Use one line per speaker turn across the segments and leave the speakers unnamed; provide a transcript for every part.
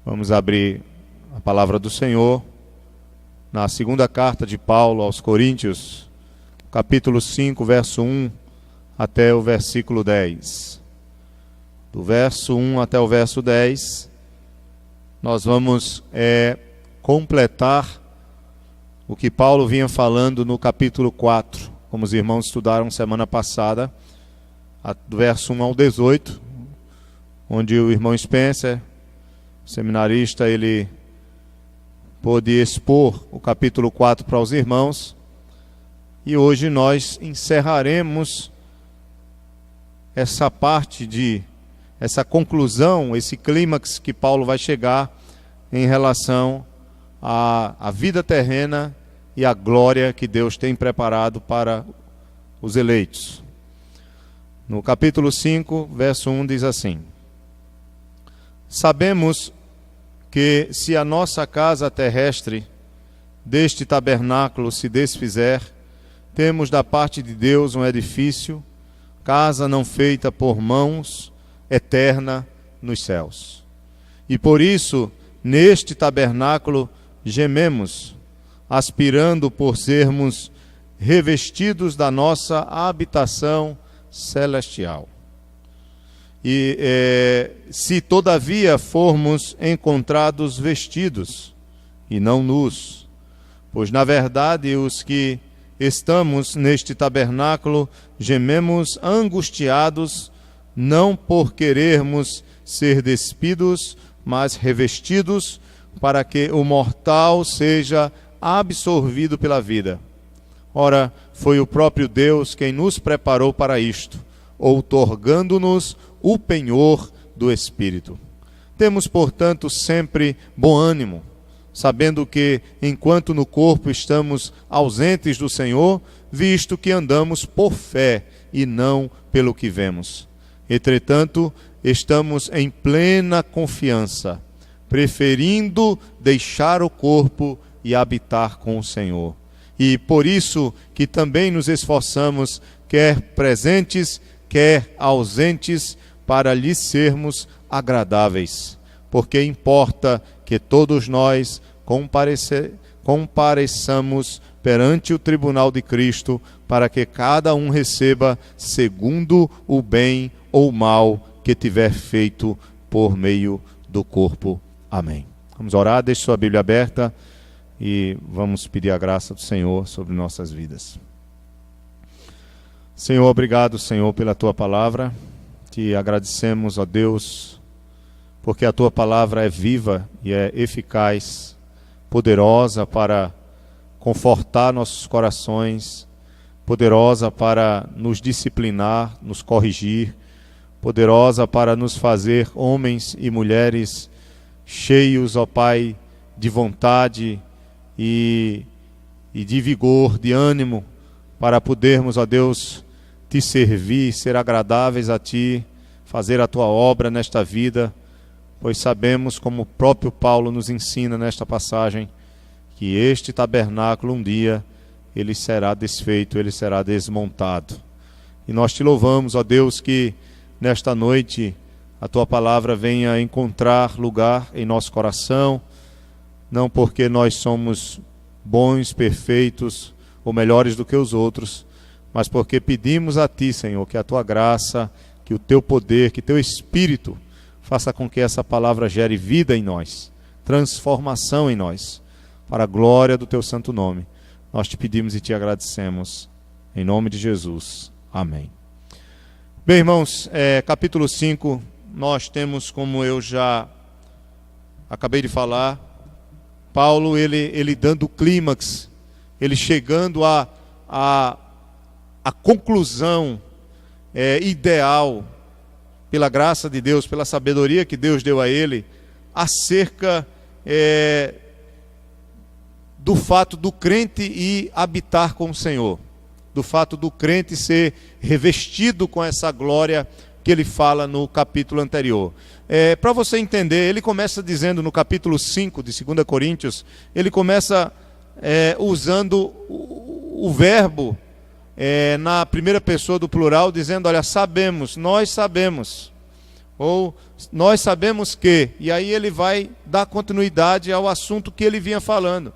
Vamos abrir a palavra do Senhor na segunda carta de Paulo aos Coríntios, capítulo 5, verso 1 até o versículo 10. Do verso 1 até o verso 10, nós vamos completar o que Paulo vinha falando no capítulo 4, como os irmãos estudaram semana passada, do verso 1 ao 18, onde o irmão Spencer, seminarista, ele pôde expor o capítulo 4 para os irmãos, e hoje nós encerraremos essa parte essa conclusão, esse clímax que Paulo vai chegar em relação à vida terrena e à glória que Deus tem preparado para os eleitos. No capítulo 5, verso 1 diz assim: Sabemos que se a nossa casa terrestre deste tabernáculo se desfizer, temos da parte de Deus um edifício, casa não feita por mãos, eterna nos céus. E por isso, neste tabernáculo, gememos, aspirando por sermos revestidos da nossa habitação celestial. E se todavia formos encontrados vestidos e não nus, pois na verdade os que estamos neste tabernáculo gememos angustiados, não por querermos ser despidos, mas revestidos, para que o mortal seja absorvido pela vida. Ora, foi o próprio Deus quem nos preparou para isto, outorgando-nos o penhor do Espírito. Temos, portanto, sempre bom ânimo, sabendo que, enquanto no corpo estamos ausentes do Senhor, visto que andamos por fé e não pelo que vemos. Entretanto, estamos em plena confiança, preferindo deixar o corpo e habitar com o Senhor. E por isso que também nos esforçamos, quer presentes, quer ausentes, para lhe sermos agradáveis, porque importa que todos nós compareçamos perante o tribunal de Cristo, para que cada um receba segundo o bem ou mal que tiver feito por meio do corpo. Amém. Vamos orar, deixe sua Bíblia aberta e vamos pedir a graça do Senhor sobre nossas vidas. Senhor, obrigado, Senhor, pela Tua palavra. Te agradecemos, ó Deus, porque a Tua palavra é viva e é eficaz, poderosa para confortar nossos corações, poderosa para nos disciplinar, nos corrigir, poderosa para nos fazer homens e mulheres cheios, ó Pai, de vontade e de vigor, de ânimo, para podermos, ó Deus, Te servir, ser agradáveis a Ti, fazer a Tua obra nesta vida, pois sabemos, como o próprio Paulo nos ensina nesta passagem, que este tabernáculo um dia ele será desfeito, ele será desmontado. E nós Te louvamos, ó Deus, que nesta noite a Tua palavra venha encontrar lugar em nosso coração, não porque nós somos bons, perfeitos ou melhores do que os outros, mas porque pedimos a Ti, Senhor, que a Tua graça, que o Teu poder, que Teu Espírito faça com que essa palavra gere vida em nós, transformação em nós, para a glória do Teu santo nome. Nós Te pedimos e Te agradecemos, em nome de Jesus. Amém. Bem, irmãos, capítulo 5, nós temos, como eu já acabei de falar, Paulo, ele dando o clímax, ele chegando à conclusão ideal, pela graça de Deus, pela sabedoria que Deus deu a ele, acerca do fato do crente ir habitar com o Senhor, do fato do crente ser revestido com essa glória que ele fala no capítulo anterior. Para você entender, ele começa dizendo no capítulo 5 de 2 Coríntios, ele começa usando o verbo na primeira pessoa do plural, dizendo, olha, sabemos, nós sabemos, Ou nós sabemos que, e aí ele vai dar continuidade ao assunto que ele vinha falando.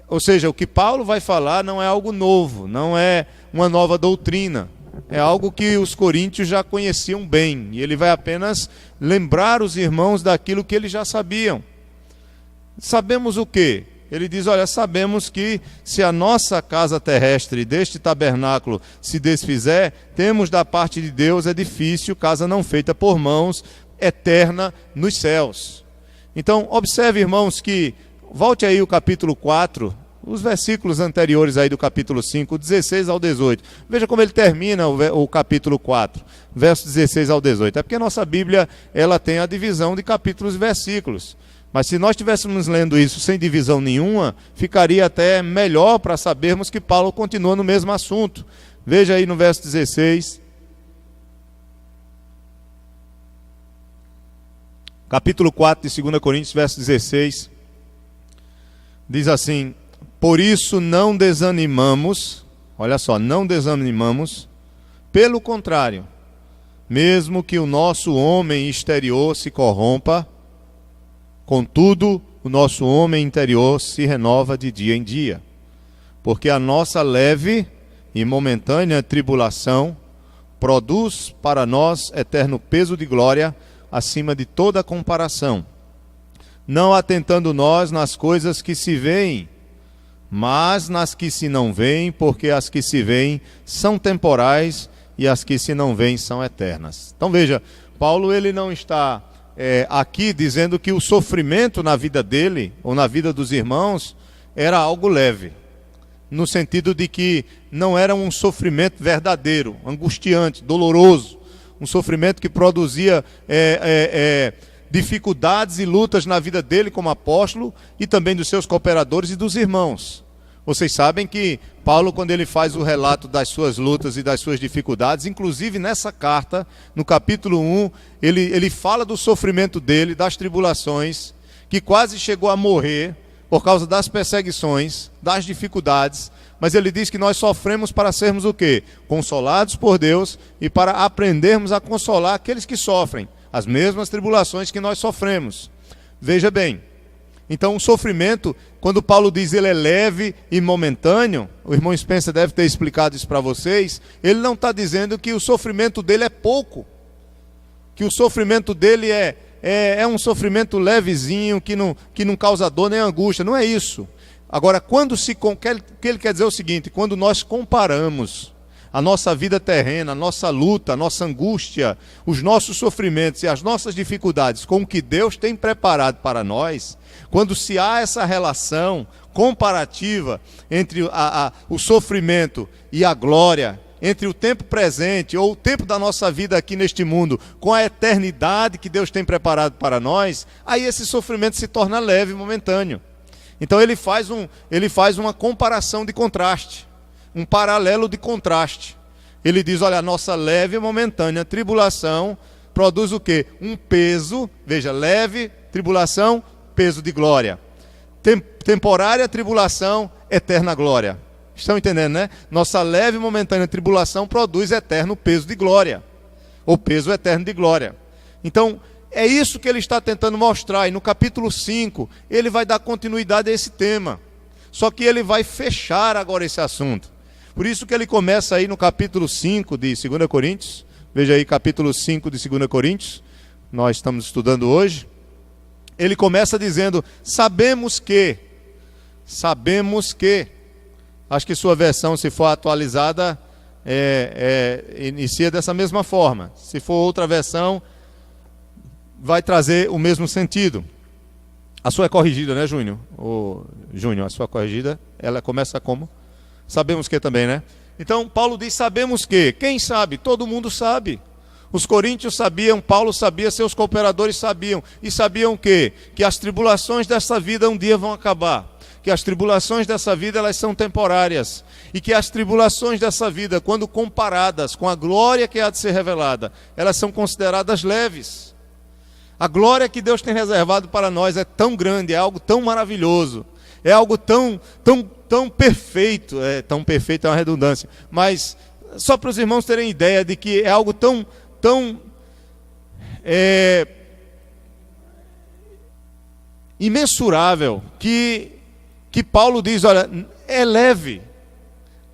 Ou seja, o que Paulo vai falar não é algo novo, não é uma nova doutrina, é algo que os coríntios já conheciam bem, e ele vai apenas lembrar os irmãos daquilo que eles já sabiam. Sabemos o quê? Ele diz, olha, sabemos que se a nossa casa terrestre deste tabernáculo se desfizer, temos da parte de Deus edifício, casa não feita por mãos, eterna nos céus. Então, observe, irmãos, que, volte aí o capítulo 4, os versículos anteriores aí do capítulo 5, 16 ao 18. Veja como ele termina o capítulo 4, versos 16 ao 18. É porque a nossa Bíblia, ela tem a divisão de capítulos e versículos. Mas se nós estivéssemos lendo isso sem divisão nenhuma, ficaria até melhor para sabermos que Paulo continua no mesmo assunto. Veja aí no verso 16. Capítulo 4 de 2 Coríntios, verso 16. Diz assim: por isso não desanimamos, olha só, não desanimamos, pelo contrário, mesmo que o nosso homem exterior se corrompa, contudo, o nosso homem interior se renova de dia em dia, porque a nossa leve e momentânea tribulação produz para nós eterno peso de glória acima de toda comparação, não atentando nós nas coisas que se veem, mas nas que se não veem, porque as que se veem são temporais e as que se não veem são eternas. Então veja, Paulo ele não está aqui dizendo que o sofrimento na vida dele, ou na vida dos irmãos, era algo leve, no sentido de que não era um sofrimento verdadeiro, angustiante, doloroso, um sofrimento que produzia dificuldades e lutas na vida dele como apóstolo, e também dos seus cooperadores e dos irmãos. Vocês sabem que Paulo, quando ele faz o relato das suas lutas e das suas dificuldades, inclusive nessa carta, no capítulo 1, ele fala do sofrimento dele, das tribulações, que quase chegou a morrer por causa das perseguições, das dificuldades, mas ele diz que nós sofremos para sermos o quê? Consolados por Deus e para aprendermos a consolar aqueles que sofrem as mesmas tribulações que nós sofremos. Veja bem, então o sofrimento, quando Paulo diz ele é leve e momentâneo, o irmão Spencer deve ter explicado isso para vocês, ele não está dizendo que o sofrimento dele é pouco, que o sofrimento dele é um sofrimento levezinho, que não causa dor nem angústia, não é isso. Agora, o que ele quer dizer é o seguinte: quando nós comparamos a nossa vida terrena, a nossa luta, a nossa angústia, os nossos sofrimentos e as nossas dificuldades com o que Deus tem preparado para nós, quando se há essa relação comparativa entre o sofrimento e a glória, entre o tempo presente ou o tempo da nossa vida aqui neste mundo com a eternidade que Deus tem preparado para nós, aí esse sofrimento se torna leve e momentâneo. Então ele faz uma comparação de contraste, um paralelo de contraste. Ele diz, olha, a nossa leve e momentânea tribulação produz o quê? Um peso, veja, leve tribulação, peso de glória. Temporária tribulação, eterna glória. Estão entendendo, né? Nossa leve e momentânea tribulação produz eterno peso de glória, ou peso eterno de glória. Então, é isso que ele está tentando mostrar, e no capítulo 5, ele vai dar continuidade a esse tema. Só que ele vai fechar agora esse assunto. Por isso que ele começa aí no capítulo 5 de 2 Coríntios, veja aí capítulo 5 de 2 Coríntios, nós estamos estudando hoje. Ele começa dizendo, sabemos que, acho que sua versão, se for atualizada, inicia dessa mesma forma. Se for outra versão, vai trazer o mesmo sentido. A sua é corrigida, né, Júnior? Júnior, a sua corrigida, ela começa como? Sabemos que também, né? Então, Paulo diz, sabemos que. Quem sabe? Todo mundo sabe. Os coríntios sabiam, Paulo sabia, seus cooperadores sabiam. E sabiam que as tribulações dessa vida um dia vão acabar. Que as tribulações dessa vida, elas são temporárias. E que as tribulações dessa vida, quando comparadas com a glória que há de ser revelada, elas são consideradas leves. A glória que Deus tem reservado para nós é tão grande, é algo tão maravilhoso, é algo tão perfeito, tão perfeito é uma redundância, mas só para os irmãos terem ideia de que é algo tão imensurável que Paulo diz, olha, é leve.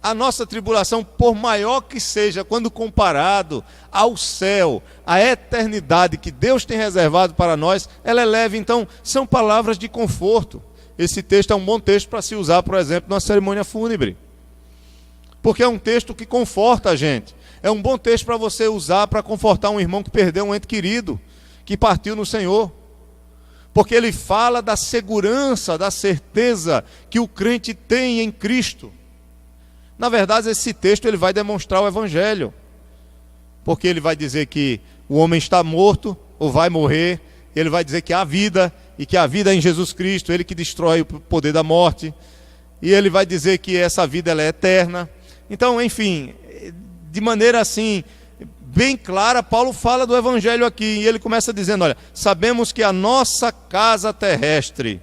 A nossa tribulação, por maior que seja, quando comparado ao céu, à eternidade que Deus tem reservado para nós, ela é leve. Então, são palavras de conforto. Esse texto é um bom texto para se usar, por exemplo, numa cerimônia fúnebre. Porque é um texto que conforta a gente. É um bom texto para você usar para confortar um irmão que perdeu um ente querido, que partiu no Senhor. Porque ele fala da segurança, da certeza que o crente tem em Cristo. Na verdade, esse texto ele vai demonstrar o Evangelho. Porque ele vai dizer que o homem está morto ou vai morrer. Ele vai dizer que há vida e que a vida é em Jesus Cristo, ele que destrói o poder da morte. E ele vai dizer que essa vida ela é eterna. Então, enfim, de maneira assim, bem clara, Paulo fala do Evangelho aqui. E ele começa dizendo, olha, sabemos que a nossa casa terrestre,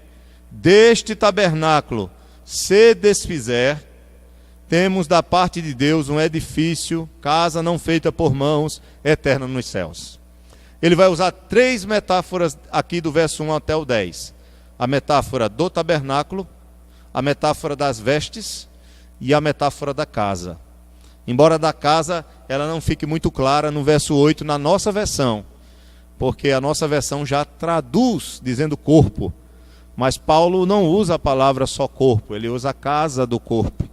deste tabernáculo, se desfizer, temos da parte de Deus um edifício, casa não feita por mãos, eterna nos céus. Ele vai usar 3 metáforas aqui do verso 1 até o 10. A metáfora do tabernáculo, a metáfora das vestes e a metáfora da casa. Embora da casa ela não fique muito clara no verso 8 na nossa versão, porque a nossa versão já traduz dizendo corpo. Mas Paulo não usa a palavra só corpo, ele usa a casa do corpo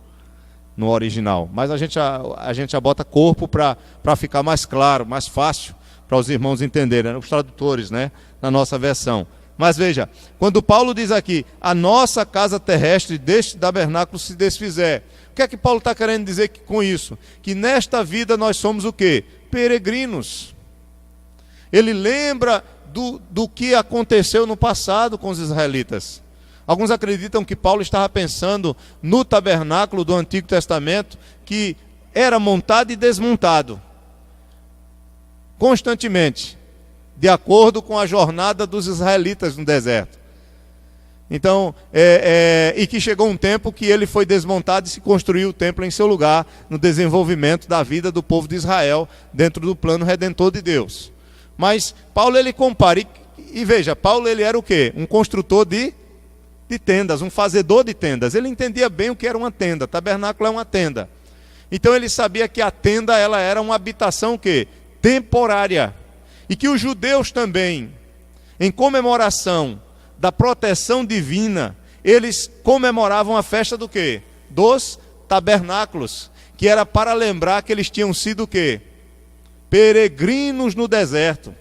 no original. Mas a gente já bota corpo para ficar mais claro, mais fácil para os irmãos entenderem, os tradutores, né, na nossa versão. Mas veja, quando Paulo diz aqui, a nossa casa terrestre deste tabernáculo se desfizer, o que é que Paulo está querendo dizer com isso? Que nesta vida nós somos o quê? Peregrinos. Ele lembra do que aconteceu no passado com os israelitas. Alguns acreditam que Paulo estava pensando no tabernáculo do Antigo Testamento, que era montado e desmontado constantemente, de acordo com a jornada dos israelitas no deserto. Então, e que chegou um tempo que ele foi desmontado e se construiu o templo em seu lugar, no desenvolvimento da vida do povo de Israel, dentro do plano redentor de Deus. Mas Paulo ele compara, e veja, Paulo ele era o quê? Um construtor de tendas, um fazedor de tendas. Ele entendia bem o que era uma tenda, tabernáculo é uma tenda. Então ele sabia que a tenda ela era uma habitação o quê? Temporária. E que os judeus também, em comemoração da proteção divina, eles comemoravam a festa do quê? Dos tabernáculos, que era para lembrar que eles tinham sido o quê? Peregrinos no deserto,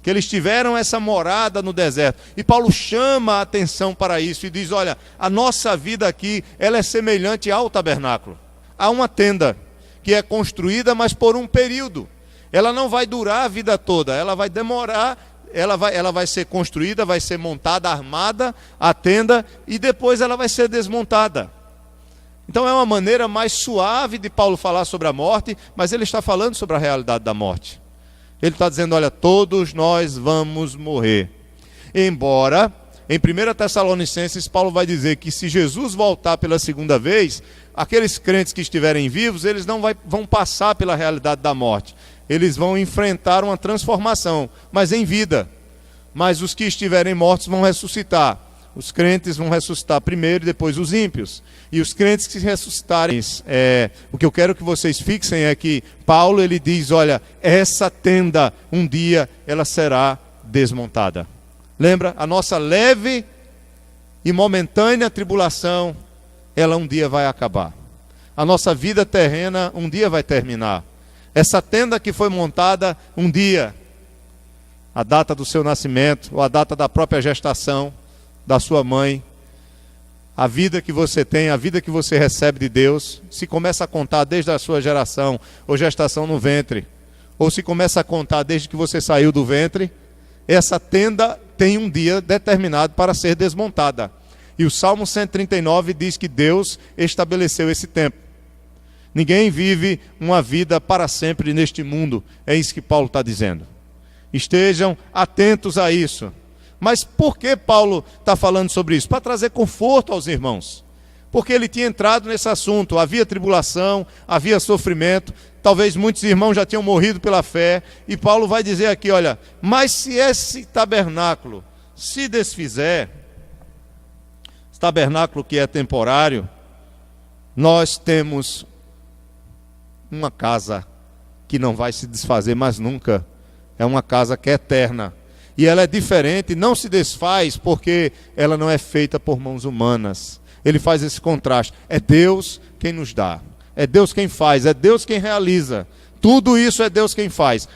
que eles tiveram essa morada no deserto. E Paulo chama a atenção para isso e diz, olha, a nossa vida aqui, ela é semelhante ao tabernáculo. Há uma tenda que é construída, mas por um período. Ela não vai durar a vida toda, ela vai demorar, ela vai ser construída, vai ser montada, armada, a tenda, e depois ela vai ser desmontada. Então é uma maneira mais suave de Paulo falar sobre a morte, mas ele está falando sobre a realidade da morte. Ele está dizendo, olha, todos nós vamos morrer. Embora, em 1 Tessalonicenses, Paulo vai dizer que se Jesus voltar pela segunda vez, aqueles crentes que estiverem vivos, eles não vão passar pela realidade da morte. Eles vão enfrentar uma transformação, mas em vida. Mas os que estiverem mortos vão ressuscitar. Os crentes vão ressuscitar primeiro e depois os ímpios. E os crentes que ressuscitarem, o que eu quero que vocês fixem é que Paulo ele diz, olha, essa tenda um dia ela será desmontada. Lembra? A nossa leve e momentânea tribulação, ela um dia vai acabar. A nossa vida terrena um dia vai terminar. Essa tenda que foi montada um dia, a data do seu nascimento, ou a data da própria gestação da sua mãe, a vida que você tem, a vida que você recebe de Deus, se começa a contar desde a sua geração ou gestação no ventre, ou se começa a contar desde que você saiu do ventre, essa tenda tem um dia determinado para ser desmontada. E o Salmo 139 diz que Deus estabeleceu esse tempo. Ninguém vive uma vida para sempre neste mundo. É isso que Paulo está dizendo. Estejam atentos a isso. Mas por que Paulo está falando sobre isso? Para trazer conforto aos irmãos. Porque ele tinha entrado nesse assunto. Havia tribulação, havia sofrimento. talvez muitos irmãos já tinham morrido pela fé, e Paulo vai dizer aqui, olha, mas se esse tabernáculo se desfizer, esse tabernáculo que é temporário, nós temos uma casa que não vai se desfazer mais nunca, é uma casa que é eterna, e ela é diferente, não se desfaz porque ela não é feita por mãos humanas. Ele faz esse contraste, é Deus quem nos dá, é Deus quem faz, é Deus quem realiza, tudo isso é Deus quem faz.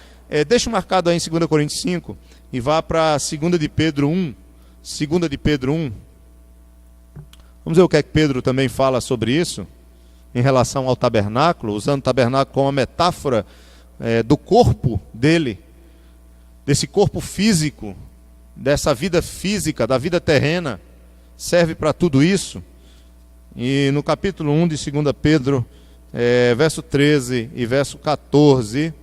Deixa marcado aí em 2 Coríntios 5, e vá para 2 de Pedro 1, 2 de Pedro 1, vamos ver o que é que Pedro também fala sobre isso, em relação ao tabernáculo, usando o tabernáculo como uma metáfora do corpo dele, desse corpo físico, dessa vida física, da vida terrena, serve para tudo isso. E no capítulo 1 de 2 Pedro, verso 13 e verso 14,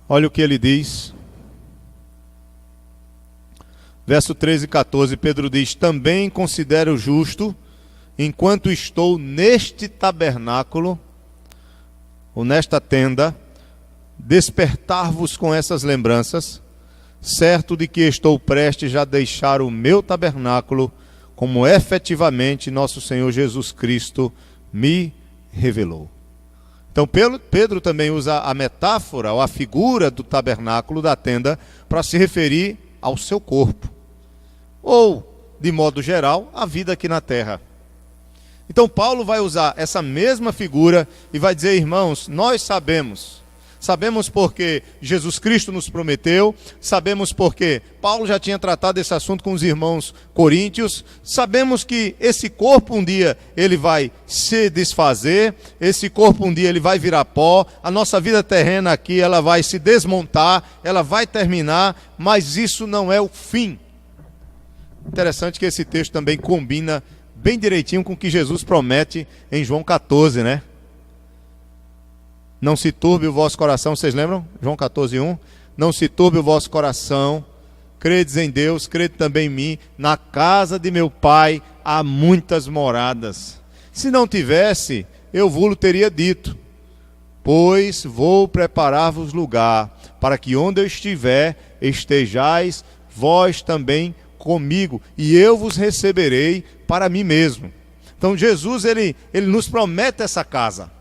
olha o que ele diz. Verso 13 e 14, Pedro diz: também considero justo, enquanto estou neste tabernáculo, ou nesta tenda, despertar-vos com essas lembranças, certo de que estou prestes a deixar o meu tabernáculo, como efetivamente nosso Senhor Jesus Cristo me revelou. Então Pedro também usa a metáfora, ou a figura do tabernáculo, da tenda, para se referir ao seu corpo, ou, de modo geral, a vida aqui na terra. Então Paulo vai usar essa mesma figura e vai dizer: irmãos, nós sabemos porque Jesus Cristo nos prometeu, sabemos porque Paulo já tinha tratado esse assunto com os irmãos coríntios, sabemos que esse corpo um dia ele vai se desfazer, esse corpo um dia ele vai virar pó, a nossa vida terrena aqui ela vai se desmontar, ela vai terminar, mas isso não é o fim. Interessante que esse texto também combina bem direitinho com o que Jesus promete em João 14, né? Não se turbe o vosso coração, vocês lembram? João 14, 1. Não se turbe o vosso coração, credes em Deus, crede também em mim. Na casa de meu Pai há muitas moradas. Se não tivesse, eu vos teria dito, pois vou preparar-vos lugar, para que onde eu estiver, estejais vós também comigo, e eu vos receberei para mim mesmo. Então Jesus, ele nos promete essa casa.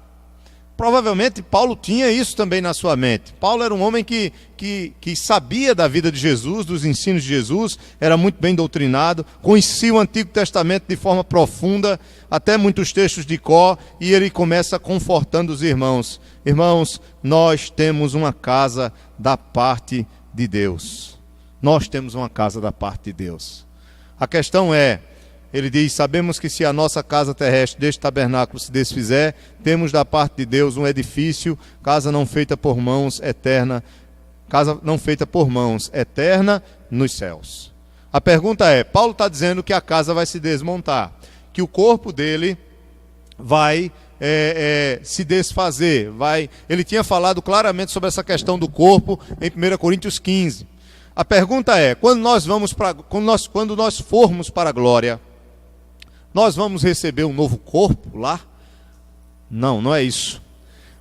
Provavelmente Paulo tinha isso também na sua mente. Paulo era um homem que sabia da vida de Jesus, dos ensinos de Jesus, era muito bem doutrinado, conhecia o Antigo Testamento de forma profunda, até muitos textos de cor, e ele começa confortando os irmãos. Irmãos, nós temos uma casa da parte de Deus. Nós temos uma casa da parte de Deus. A questão é, ele diz: sabemos que se a nossa casa terrestre deste tabernáculo se desfizer, temos da parte de Deus um edifício, casa não feita por mãos, eterna, casa não feita por mãos, eterna nos céus. A pergunta é, Paulo está dizendo que a casa vai se desmontar, que o corpo dele vai se desfazer. Ele tinha falado claramente sobre essa questão do corpo em 1 Coríntios 15. A pergunta é, quando nós formos para a glória, nós vamos receber um novo corpo lá? Não, não é isso.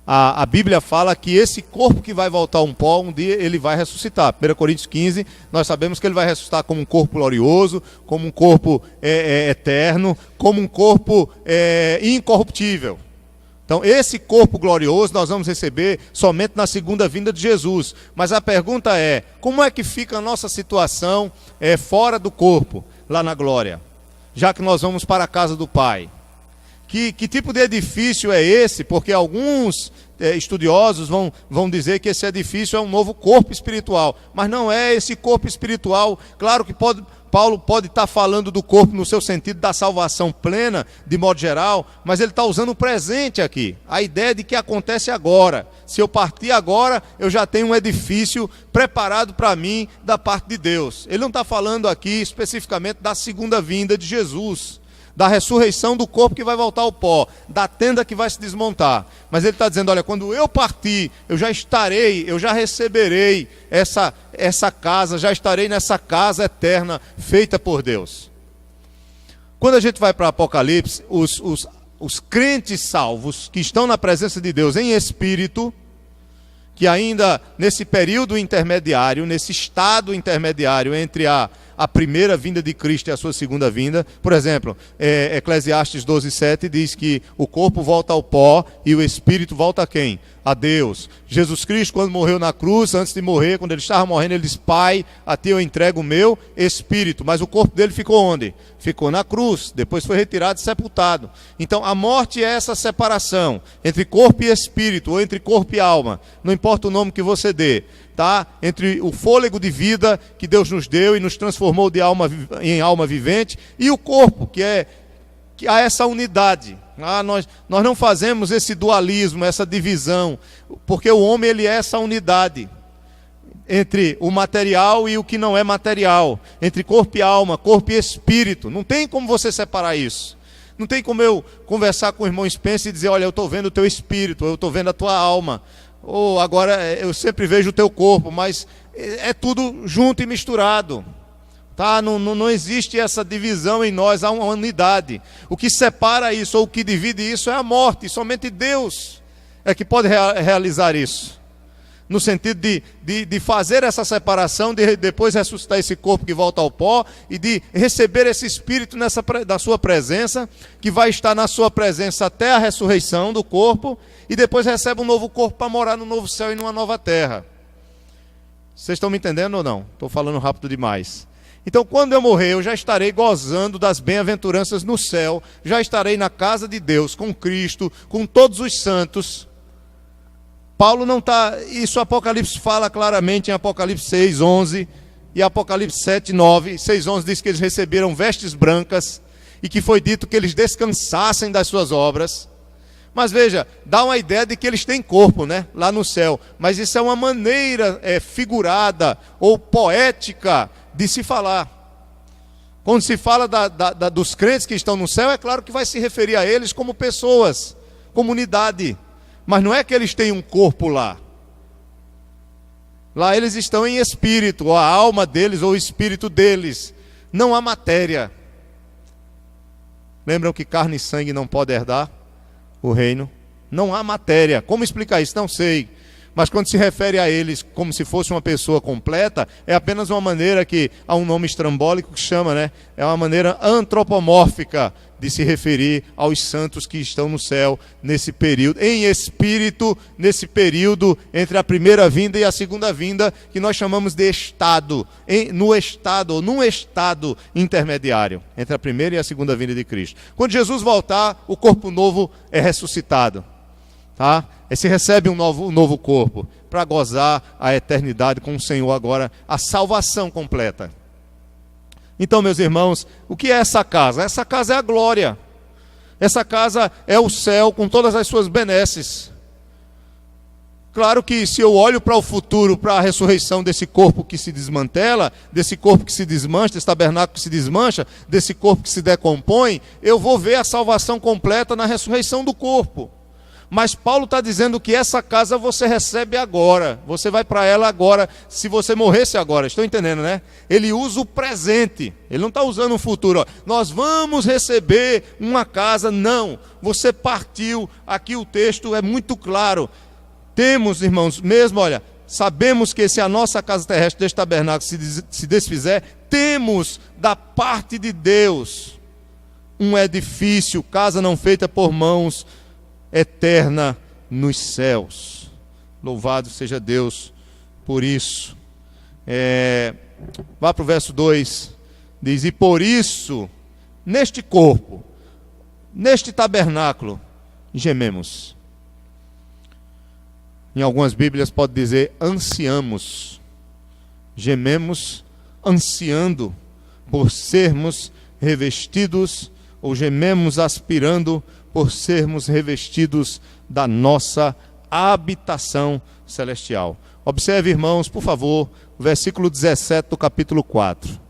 A Bíblia fala que esse corpo que vai voltar um pó, um dia ele vai ressuscitar. 1 Coríntios 15, nós sabemos que ele vai ressuscitar como um corpo glorioso, como um corpo eterno, como um corpo incorruptível. Então esse corpo glorioso nós vamos receber somente na segunda vinda de Jesus. Mas a pergunta é, como é que fica a nossa situação fora do corpo, lá na glória? Já que nós vamos para a casa do Pai. Que tipo de edifício é esse? Porque alguns estudiosos vão dizer que esse edifício é um novo corpo espiritual. Mas não é esse corpo espiritual. Claro que Paulo pode estar falando do corpo no seu sentido da salvação plena, de modo geral, mas ele está usando o presente aqui. A ideia de que acontece agora. Se eu partir agora, eu já tenho um edifício preparado para mim da parte de Deus. Ele não está falando aqui especificamente da segunda vinda de Jesus, da ressurreição do corpo que vai voltar ao pó, da tenda que vai se desmontar. Mas ele está dizendo, olha, quando eu partir, eu já receberei essa casa, já estarei nessa casa eterna feita por Deus. Quando a gente vai para Apocalipse, os crentes salvos que estão na presença de Deus em espírito, que ainda nesse período intermediário, nesse estado intermediário entre a primeira vinda de Cristo e a sua segunda vinda. Por exemplo, Eclesiastes 12:7 diz que o corpo volta ao pó e o espírito volta a quem? A Deus. Jesus Cristo, quando morreu na cruz, antes de morrer, quando ele estava morrendo, ele disse: Pai, a ti eu entrego o meu espírito. Mas o corpo dele ficou onde? Ficou na cruz, depois foi retirado e sepultado. Então a morte é essa separação entre corpo e espírito, ou entre corpo e alma, não importa o nome que você dê, tá? Entre o fôlego de vida que Deus nos deu e nos transformou em alma vivente, e o corpo, que há essa unidade. Nós não fazemos esse dualismo, essa divisão, porque o homem ele é essa unidade entre o material e o que não é material, entre corpo e alma, corpo e espírito. Não tem como você separar isso. Não tem como eu conversar com o irmão Spencer e dizer: olha, eu estou vendo o teu espírito, eu estou vendo a tua alma, ou agora eu sempre vejo o teu corpo, mas é tudo junto e misturado. Tá? Não existe essa divisão em nós, há uma unidade. O que separa isso, ou o que divide isso, é a morte. Somente Deus é que pode realizar isso, no sentido de fazer essa separação, de depois ressuscitar esse corpo que volta ao pó, e de receber esse Espírito da sua presença, que vai estar na sua presença até a ressurreição do corpo, e depois recebe um novo corpo para morar no novo céu e numa nova terra. Vocês estão me entendendo ou não? Estou falando rápido demais. Então, quando eu morrer, eu já estarei gozando das bem-aventuranças no céu, já estarei na casa de Deus, com Cristo, com todos os santos. Paulo não está... Isso Apocalipse fala claramente em Apocalipse 6:11 e Apocalipse 7:9. 6:11 diz que eles receberam vestes brancas e que foi dito que eles descansassem das suas obras. Mas veja, dá uma ideia de que eles têm corpo, né? Lá no céu. Mas isso é uma maneira figurada ou poética de se falar. Quando se fala dos crentes que estão no céu, é claro que vai se referir a eles como pessoas, comunidade. Mas não é que eles têm um corpo lá. Lá eles estão em espírito, ou a alma deles, ou o espírito deles. Não há matéria. Lembram que carne e sangue não podem herdar o reino? Não há matéria. Como explicar isso? Não sei. Mas quando se refere a eles como se fosse uma pessoa completa, é apenas uma maneira que há um nome estrambólico que chama, né? É uma maneira antropomórfica de se referir aos santos que estão no céu nesse período, em espírito, nesse período entre a primeira vinda e a segunda vinda, que nós chamamos de estado, num estado intermediário, entre a primeira e a segunda vinda de Cristo. Quando Jesus voltar, o corpo novo é ressuscitado. Tá? E se recebe um novo corpo para gozar a eternidade com o Senhor agora, a salvação completa. Então, meus irmãos, o que é essa casa? Essa casa é a glória. Essa casa é o céu com todas as suas benesses. Claro que se eu olho para o futuro, para a ressurreição desse corpo que se desmantela, desse corpo que se desmancha, desse tabernáculo que se desmancha, desse corpo que se decompõe, eu vou ver a salvação completa na ressurreição do corpo. Mas Paulo está dizendo que essa casa você recebe agora. Você vai para ela agora, se você morresse agora. Estão entendendo, né? Ele usa o presente. Ele não está usando o futuro. Ó. Nós vamos receber uma casa. Não. Você partiu. Aqui o texto é muito claro. Temos, irmãos, mesmo, olha, sabemos que se a nossa casa terrestre deste tabernáculo se desfizer, temos da parte de Deus um edifício, casa não feita por mãos, eterna nos céus. Louvado seja Deus por isso. Vá para o verso 2. Diz: e por isso, neste corpo, neste tabernáculo, gememos. Em algumas Bíblias pode dizer ansiamos. Gememos ansiando por sermos revestidos, ou gememos aspirando por sermos revestidos da nossa habitação celestial. Observe, irmãos, por favor, o versículo 17 do capítulo 4.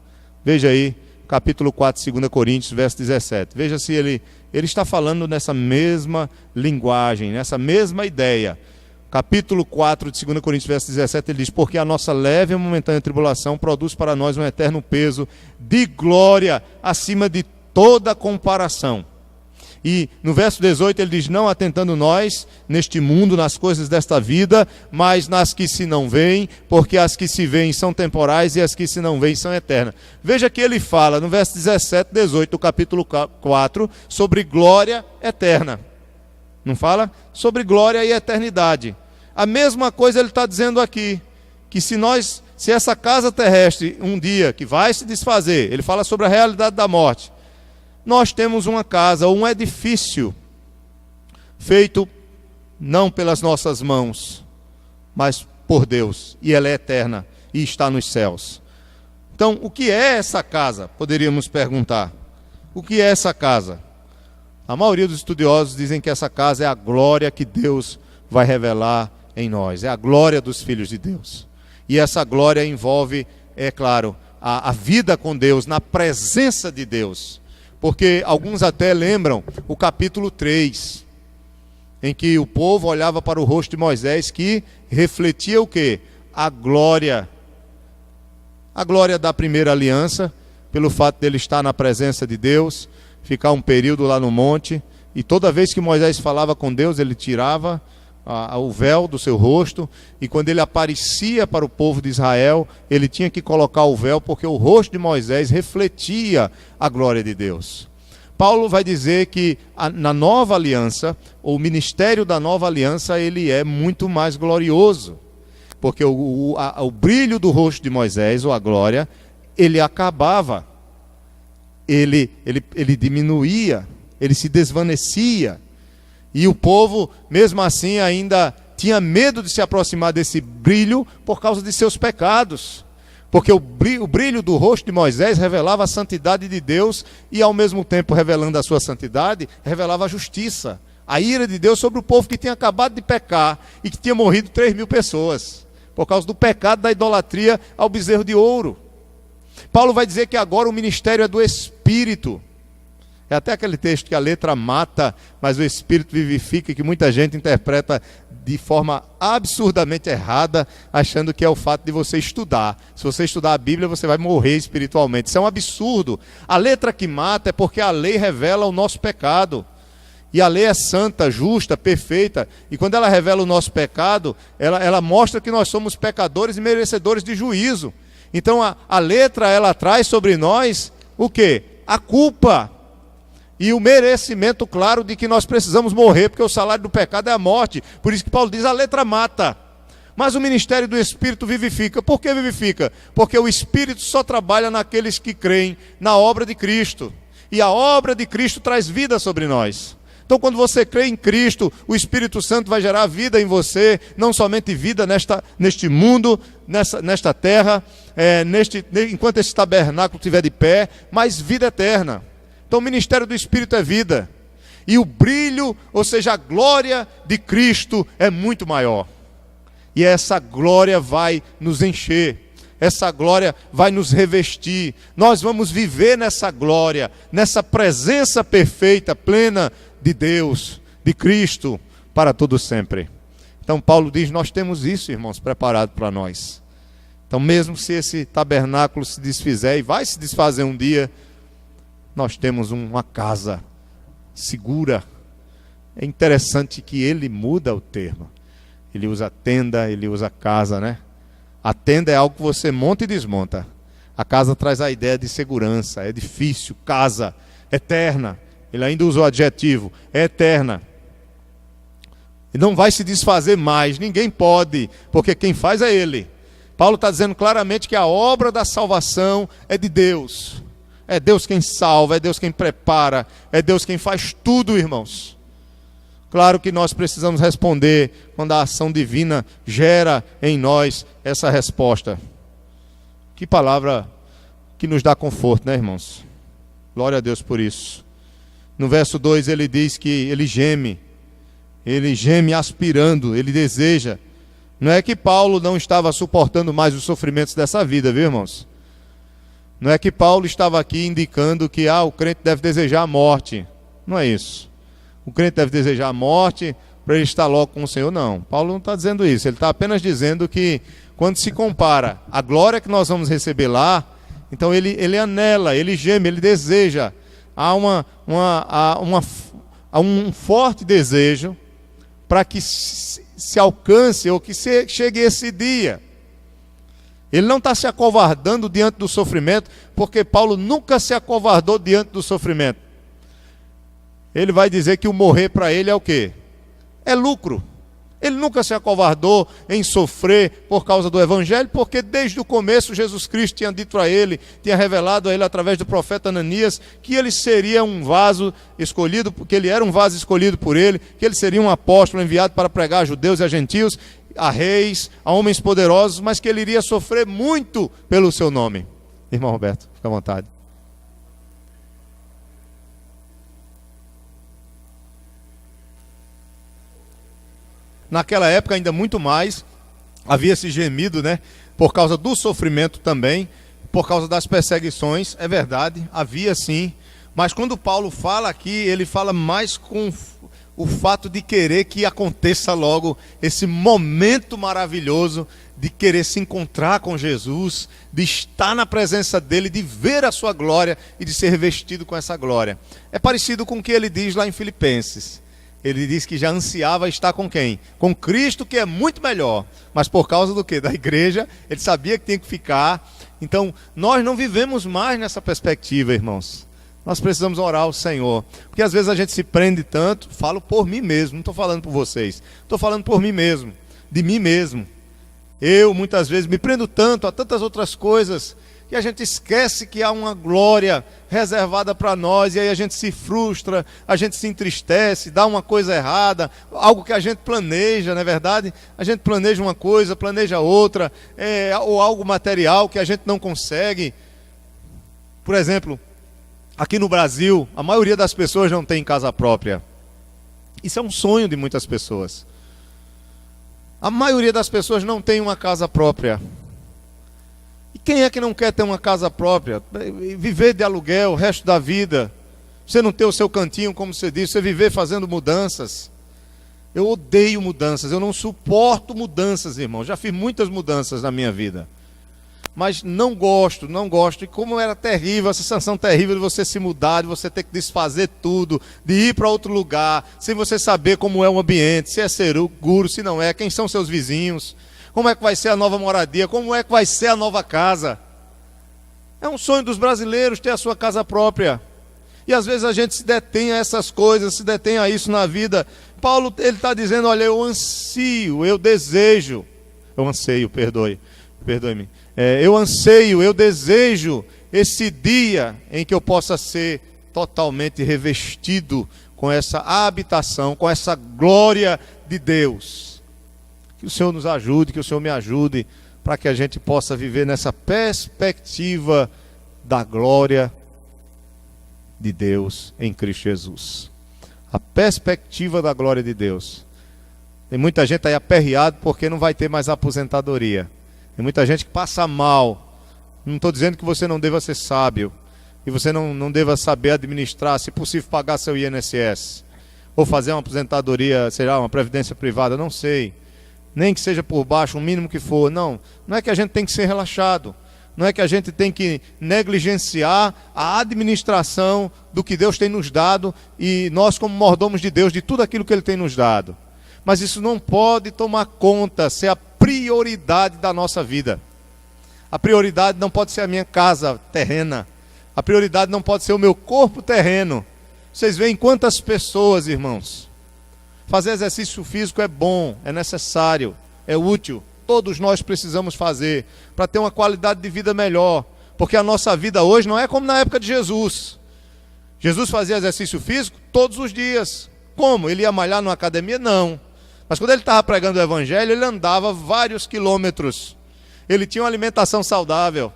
Veja aí, capítulo 4, 2 Coríntios, verso 17. Veja se ele está falando nessa mesma linguagem, nessa mesma ideia. Capítulo 4 de 2 Coríntios, verso 17, ele diz: porque a nossa leve e momentânea tribulação produz para nós um eterno peso de glória acima de toda comparação. E no verso 18 ele diz: não atentando nós neste mundo, nas coisas desta vida, mas nas que se não veem, porque as que se veem são temporais e as que se não veem são eternas. Veja que ele fala no verso 17 e 18 do capítulo 4 sobre glória eterna. Não fala? Sobre glória e eternidade. A mesma coisa ele está dizendo aqui, que se essa casa terrestre um dia que vai se desfazer, ele fala sobre a realidade da morte, nós temos uma casa, um edifício, feito não pelas nossas mãos, mas por Deus, e ela é eterna, e está nos céus. Então, o que é essa casa? Poderíamos perguntar. O que é essa casa? A maioria dos estudiosos dizem que essa casa é a glória que Deus vai revelar em nós, é a glória dos filhos de Deus. E essa glória envolve, é claro, a vida com Deus, na presença de Deus. Porque alguns até lembram o capítulo 3, em que o povo olhava para o rosto de Moisés, que refletia o quê? A glória da primeira aliança, pelo fato dele estar na presença de Deus, ficar um período lá no monte, e toda vez que Moisés falava com Deus, ele tirava o véu do seu rosto, e quando ele aparecia para o povo de Israel, ele tinha que colocar o véu, porque o rosto de Moisés refletia a glória de Deus. Paulo vai dizer que na nova aliança, o ministério da nova aliança, ele é muito mais glorioso, porque o brilho do rosto de Moisés, ou a glória, ele acabava, ele diminuía, ele se desvanecia. E o povo, mesmo assim, ainda tinha medo de se aproximar desse brilho por causa de seus pecados. Porque o brilho do rosto de Moisés revelava a santidade de Deus e, ao mesmo tempo, revelando a sua santidade, revelava a justiça. A ira de Deus sobre o povo que tinha acabado de pecar e que tinha morrido 3.000 pessoas, por causa do pecado da idolatria ao bezerro de ouro. Paulo vai dizer que agora o ministério é do Espírito. É até aquele texto que a letra mata, mas o Espírito vivifica, que muita gente interpreta de forma absurdamente errada, achando que é o fato de você estudar. Se você estudar a Bíblia, você vai morrer espiritualmente. Isso é um absurdo. A letra que mata é porque a lei revela o nosso pecado. E a lei é santa, justa, perfeita. E quando ela revela o nosso pecado, ela mostra que nós somos pecadores e merecedores de juízo. Então a letra, ela traz sobre nós o quê? A culpa. E o merecimento, claro, de que nós precisamos morrer, porque o salário do pecado é a morte. Por isso que Paulo diz, a letra mata. Mas o ministério do Espírito vivifica. Por que vivifica? Porque o Espírito só trabalha naqueles que creem na obra de Cristo. E a obra de Cristo traz vida sobre nós. Então, quando você crê em Cristo, o Espírito Santo vai gerar vida em você, não somente vida neste mundo, nesta terra, enquanto esse tabernáculo estiver de pé, mas vida eterna. Então o ministério do Espírito é vida. E o brilho, ou seja, a glória de Cristo é muito maior. E essa glória vai nos encher. Essa glória vai nos revestir. Nós vamos viver nessa glória, nessa presença perfeita, plena de Deus, de Cristo, para todo sempre. Então Paulo diz, nós temos isso, irmãos, preparado para nós. Então mesmo se esse tabernáculo se desfizer, e vai se desfazer um dia, nós temos uma casa segura. É interessante que ele muda o termo. Ele usa tenda, ele usa casa, né? A tenda é algo que você monta e desmonta. A casa traz a ideia de segurança, edifício, casa, eterna. Ele ainda usa o adjetivo, é eterna. E não vai se desfazer mais, ninguém pode, porque quem faz é ele. Paulo está dizendo claramente que a obra da salvação é de Deus. É Deus quem salva, é Deus quem prepara, é Deus quem faz tudo, irmãos. Claro que nós precisamos responder quando a ação divina gera em nós essa resposta. Que palavra que nos dá conforto, né, irmãos? Glória a Deus por isso. No verso 2 ele diz que ele geme aspirando, ele deseja. Não é que Paulo não estava suportando mais os sofrimentos dessa vida, viu, irmãos? Não é que Paulo estava aqui indicando que o crente deve desejar a morte. Não é isso. O crente deve desejar a morte para ele estar logo com o Senhor. Não, Paulo não está dizendo isso. Ele está apenas dizendo que quando se compara a glória que nós vamos receber lá, então ele anela, ele geme, ele deseja há um forte desejo para que se alcance ou que chegue esse dia. Ele não está se acovardando diante do sofrimento, porque Paulo nunca se acovardou diante do sofrimento. Ele vai dizer que o morrer para ele é o quê? É lucro. Ele nunca se acovardou em sofrer por causa do Evangelho, porque desde o começo Jesus Cristo tinha dito a ele, tinha revelado a ele através do profeta Ananias, que ele seria um vaso escolhido, porque ele era um vaso escolhido por ele, que ele seria um apóstolo enviado para pregar a judeus e a gentios, a reis, a homens poderosos, mas que ele iria sofrer muito pelo seu nome. Irmão Roberto, fica à vontade. Naquela época ainda muito mais, havia esse gemido, né? Por causa do sofrimento também, por causa das perseguições, é verdade, havia sim. Mas quando Paulo fala aqui, ele fala mais com o fato de querer que aconteça logo esse momento maravilhoso de querer se encontrar com Jesus, de estar na presença dele, de ver a sua glória e de ser revestido com essa glória. É parecido com o que ele diz lá em Filipenses. Ele diz que já ansiava estar com quem? Com Cristo, que é muito melhor. Mas por causa do quê? Da igreja, ele sabia que tinha que ficar. Então, nós não vivemos mais nessa perspectiva, irmãos. Nós precisamos orar ao Senhor. Porque às vezes a gente se prende tanto, falo por mim mesmo, não estou falando por vocês. Estou falando por mim mesmo, de mim mesmo. Eu, muitas vezes, me prendo tanto a tantas outras coisas, que a gente esquece que há uma glória reservada para nós, e aí a gente se frustra, a gente se entristece, dá uma coisa errada, algo que a gente planeja, não é verdade? A gente planeja uma coisa, planeja outra, ou algo material que a gente não consegue. Por exemplo, aqui no Brasil, a maioria das pessoas não tem casa própria. Isso é um sonho de muitas pessoas. A maioria das pessoas não tem uma casa própria. E quem é que não quer ter uma casa própria? Viver de aluguel o resto da vida. Você não ter o seu cantinho, como você disse, você viver fazendo mudanças. Eu odeio mudanças, eu não suporto mudanças, irmão. Já fiz muitas mudanças na minha vida. Mas não gosto. E como era terrível, essa sensação terrível de você se mudar, de você ter que desfazer tudo, de ir para outro lugar, sem você saber como é o ambiente, se é seguro, se não é, quem são seus vizinhos. Como é que vai ser a nova moradia? Como é que vai ser a nova casa? É um sonho dos brasileiros ter a sua casa própria. E às vezes a gente se detém a essas coisas, se detém a isso na vida. Paulo, ele está dizendo, olha, eu ansio, eu desejo. Eu anseio, perdoe-me. Eu anseio, eu desejo esse dia em que eu possa ser totalmente revestido com essa habitação, com essa glória de Deus. Que o Senhor nos ajude, que o Senhor me ajude, para que a gente possa viver nessa perspectiva da glória de Deus em Cristo Jesus. A perspectiva da glória de Deus. Tem muita gente aí aperreado porque não vai ter mais aposentadoria. Tem muita gente que passa mal. Não estou dizendo que você não deva ser sábio, e você não deva saber administrar, se possível pagar seu INSS, ou fazer uma aposentadoria, sei lá, uma previdência privada, não sei. Nem que seja por baixo, o mínimo que for. Não é que a gente tem que ser relaxado. Não é que a gente tem que negligenciar a administração do que Deus tem nos dado, e nós como mordomos de Deus, de tudo aquilo que Ele tem nos dado. Mas isso não pode tomar conta, ser a prioridade da nossa vida. A prioridade não pode ser a minha casa terrena. A prioridade não pode ser o meu corpo terreno. Vocês veem quantas pessoas, irmãos. Fazer exercício físico é bom, é necessário, é útil. Todos nós precisamos fazer para ter uma qualidade de vida melhor. Porque a nossa vida hoje não é como na época de Jesus. Jesus fazia exercício físico todos os dias. Como? Ele ia malhar numa academia? Não. Mas quando ele estava pregando o Evangelho, ele andava vários quilômetros. Ele tinha uma alimentação saudável.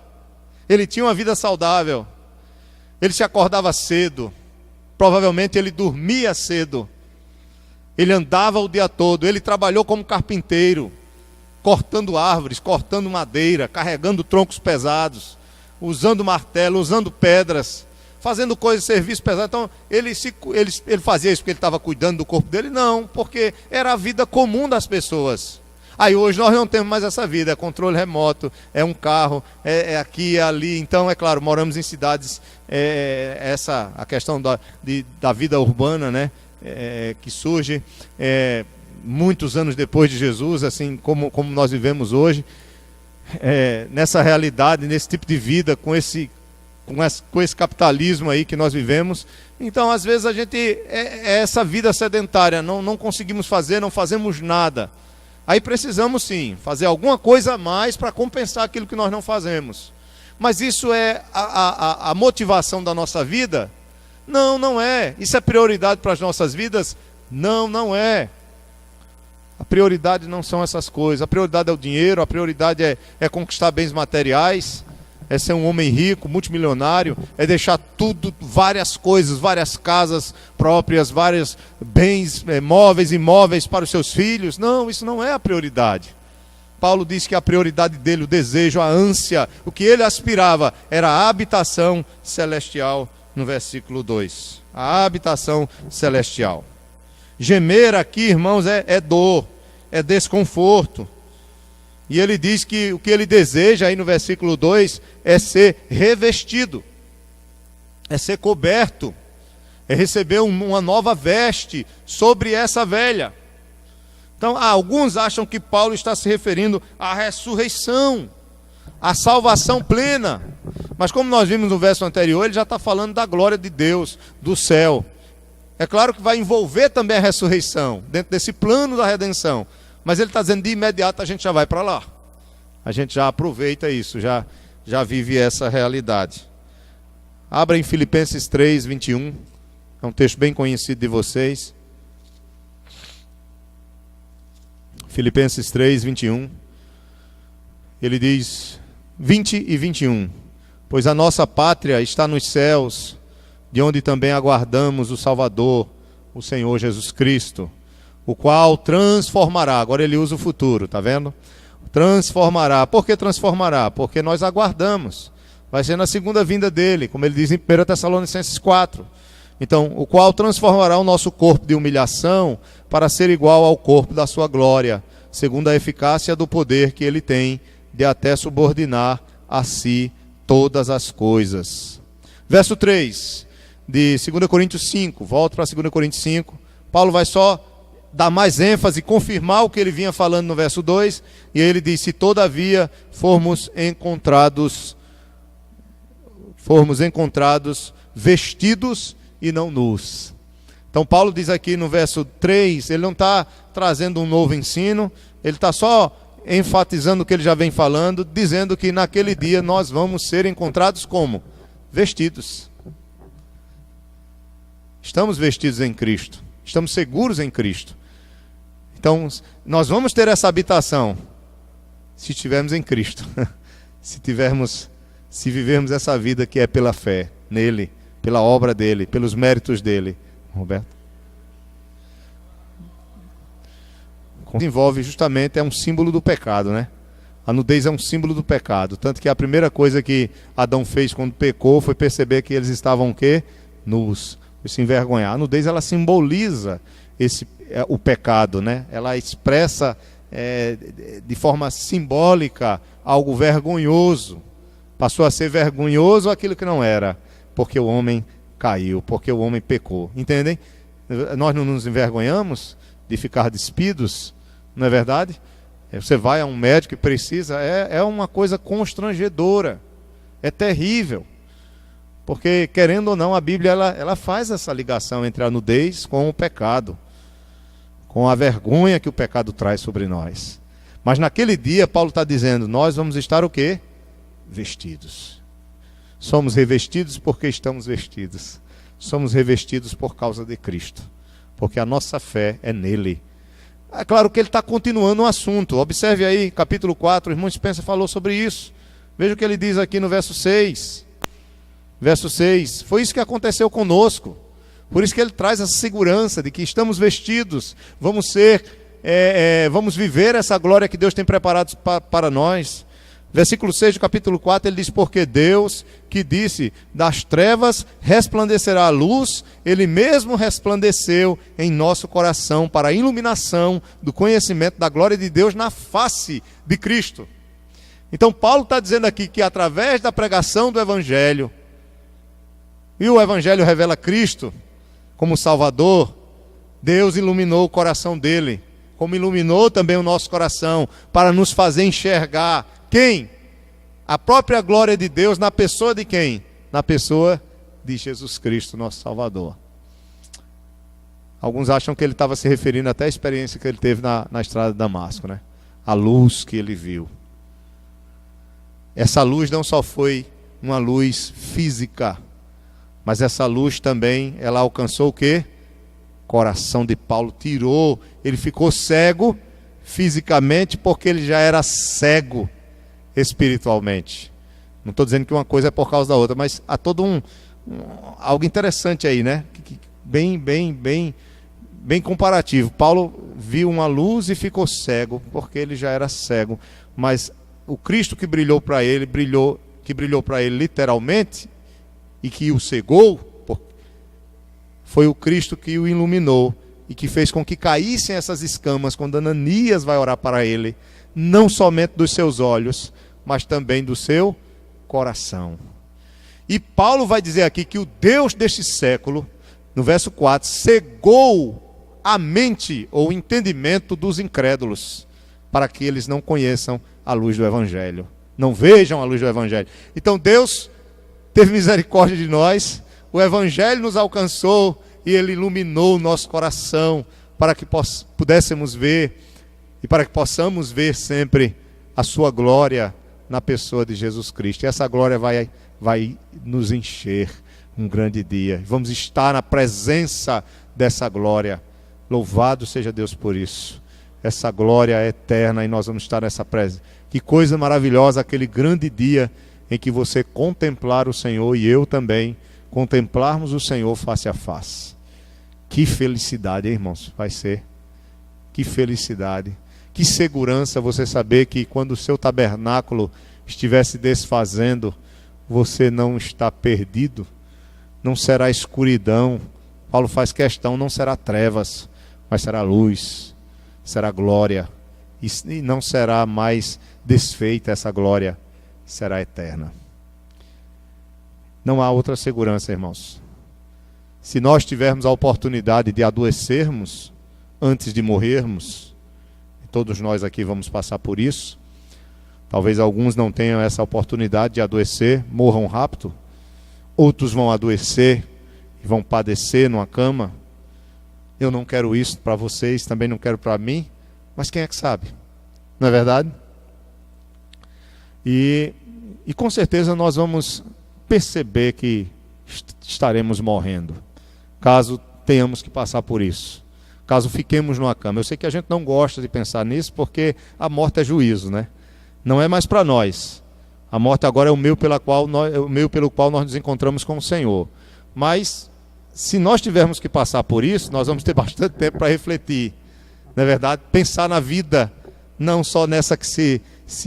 Ele tinha uma vida saudável. Ele se acordava cedo. Provavelmente ele dormia cedo. Ele andava o dia todo. Ele trabalhou como carpinteiro, cortando árvores, cortando madeira, carregando troncos pesados, usando martelo, usando pedras, fazendo coisas, serviço pesado. Então, ele fazia isso porque ele estava cuidando do corpo dele? Não, porque era a vida comum das pessoas. Aí hoje nós não temos mais essa vida, é controle remoto, é um carro, é aqui, é ali. Então, é claro, moramos em cidades, a questão da vida urbana, né? Que surge muitos anos depois de Jesus, assim como nós vivemos hoje, nessa realidade, nesse tipo de vida, com esse capitalismo aí que nós vivemos. Então, às vezes, a gente essa vida sedentária, não conseguimos fazer, não fazemos nada. Aí precisamos sim fazer alguma coisa a mais para compensar aquilo que nós não fazemos. Mas isso é a motivação da nossa vida? Não é. Isso é prioridade para as nossas vidas? Não é. A prioridade não são essas coisas. A prioridade é o dinheiro, a prioridade é conquistar bens materiais, é ser um homem rico, multimilionário, é deixar tudo, várias coisas, várias casas próprias, vários bens móveis e imóveis para os seus filhos. Não, isso não é a prioridade. Paulo diz que a prioridade dele, o desejo, a ânsia, o que ele aspirava era a habitação celestial, no versículo 2. A habitação celestial. Gemer aqui, irmãos, é dor, é desconforto. E ele diz que o que ele deseja aí no versículo 2 é ser revestido, é ser coberto, é receber uma nova veste sobre essa velha. Então, alguns acham que Paulo está se referindo à ressurreição, à salvação plena. Mas como nós vimos no verso anterior, ele já está falando da glória de Deus, do céu. É claro que vai envolver também a ressurreição, dentro desse plano da redenção. Mas ele está dizendo, de imediato a gente já vai para lá. A gente já aproveita isso, já vive essa realidade. Abra em Filipenses 3, 21. É um texto bem conhecido de vocês. Filipenses 3, 21. Ele diz, 20 e 21. Pois a nossa pátria está nos céus, de onde também aguardamos o Salvador, o Senhor Jesus Cristo, o qual transformará. Agora ele usa o futuro, está vendo? Transformará. Por que transformará? Porque nós aguardamos. Vai ser na segunda vinda dele, como ele diz em 1 Tessalonicenses 4. Então, o qual transformará o nosso corpo de humilhação para ser igual ao corpo da sua glória, segundo a eficácia do poder que ele tem de até subordinar a si todas as coisas. Verso 3 de 2 Coríntios 5. Volto para 2 Coríntios 5. Paulo vai só dar mais ênfase, confirmar o que ele vinha falando no verso 2, e ele diz, se todavia formos encontrados vestidos e não nus. Então Paulo diz aqui no verso 3, ele não está trazendo um novo ensino, ele está só enfatizando o que ele já vem falando, dizendo que naquele dia nós vamos ser encontrados como? Vestidos. Estamos vestidos em Cristo, estamos seguros em Cristo. Então, nós vamos ter essa habitação se estivermos em Cristo. Se vivermos essa vida que é pela fé nele, pela obra dele, pelos méritos dele. Roberto? Envolve justamente, é um símbolo do pecado, né? A nudez é um símbolo do pecado. Tanto que a primeira coisa que Adão fez quando pecou foi perceber que eles estavam o quê? Nus. Se envergonhar. A nudez, ela simboliza o pecado, né? Ela expressa de forma simbólica algo vergonhoso. Passou a ser vergonhoso aquilo que não era, porque o homem caiu, porque o homem pecou. Entendem? Nós não nos envergonhamos de ficar despidos, não é verdade? Você vai a um médico e precisa, é uma coisa constrangedora, é terrível. Porque, querendo ou não, a Bíblia ela faz essa ligação entre a nudez com o pecado, com a vergonha que o pecado traz sobre nós. Mas naquele dia, Paulo está dizendo, nós vamos estar o quê? Vestidos. Somos revestidos porque estamos vestidos. Somos revestidos por causa de Cristo. Porque a nossa fé é nele. É claro que ele está continuando o assunto. Observe aí, capítulo 4, o irmão Spencer falou sobre isso. Veja o que ele diz aqui no verso 6. Verso 6. Foi isso que aconteceu conosco. Por isso que ele traz essa segurança de que estamos vestidos, vamos viver essa glória que Deus tem preparado para nós. Versículo 6 do capítulo 4, ele diz: porque Deus, que disse, das trevas resplandecerá a luz, ele mesmo resplandeceu em nosso coração para a iluminação do conhecimento da glória de Deus na face de Cristo. Então Paulo está dizendo aqui que através da pregação do Evangelho, e o Evangelho revela Cristo como Salvador, Deus iluminou o coração dele, como iluminou também o nosso coração, para nos fazer enxergar quem? A própria glória de Deus na pessoa de quem? Na pessoa de Jesus Cristo, nosso Salvador. Alguns acham que ele estava se referindo até à experiência que ele teve na estrada de Damasco, né? A luz que ele viu. Essa luz não só foi uma luz física, mas essa luz também, ela alcançou o quê? Coração de Paulo, tirou, ele ficou cego fisicamente porque ele já era cego espiritualmente. Não estou dizendo que uma coisa é por causa da outra, mas há todo algo interessante aí, né? Bem comparativo. Paulo viu uma luz e ficou cego porque ele já era cego, mas o Cristo que brilhou para ele, literalmente, e que o cegou, foi o Cristo que o iluminou e que fez com que caíssem essas escamas quando Ananias vai orar para ele, não somente dos seus olhos, mas também do seu coração. E Paulo vai dizer aqui que o Deus deste século, no verso 4, cegou a mente ou o entendimento dos incrédulos, para que eles não conheçam a luz do Evangelho, não vejam a luz do Evangelho. Então Deus teve misericórdia de nós, o Evangelho nos alcançou e ele iluminou o nosso coração para que pudéssemos ver e para que possamos ver sempre a sua glória na pessoa de Jesus Cristo. E essa glória vai nos encher um grande dia. Vamos estar na presença dessa glória. Louvado seja Deus por isso. Essa glória é eterna e nós vamos estar nessa presença. Que coisa maravilhosa aquele grande dia em que você contemplar o Senhor e eu também contemplarmos o Senhor face a face. Que felicidade, hein, irmãos? Vai ser. Que felicidade. Que segurança você saber que quando o seu tabernáculo estiver se desfazendo, você não está perdido, não será escuridão. Paulo faz questão, não será trevas, mas será luz, será glória, e não será mais desfeita essa glória, será eterna. Não há outra segurança, irmãos. Se nós tivermos a oportunidade de adoecermos antes de morrermos, todos nós aqui vamos passar por isso, talvez alguns não tenham essa oportunidade de adoecer, morram rápido, outros vão adoecer e vão padecer numa cama. Eu não quero isso para vocês, também não quero para mim, mas quem é que sabe? Não é verdade? E com certeza nós vamos perceber que estaremos morrendo, caso tenhamos que passar por isso, caso fiquemos numa cama. Eu sei que a gente não gosta de pensar nisso, porque a morte é juízo, né? Não é mais para nós. A morte agora é o meio pelo qual nós nos encontramos com o Senhor. Mas, se nós tivermos que passar por isso, nós vamos ter bastante tempo para refletir. Não é verdade? Pensar na vida, não só nessa que se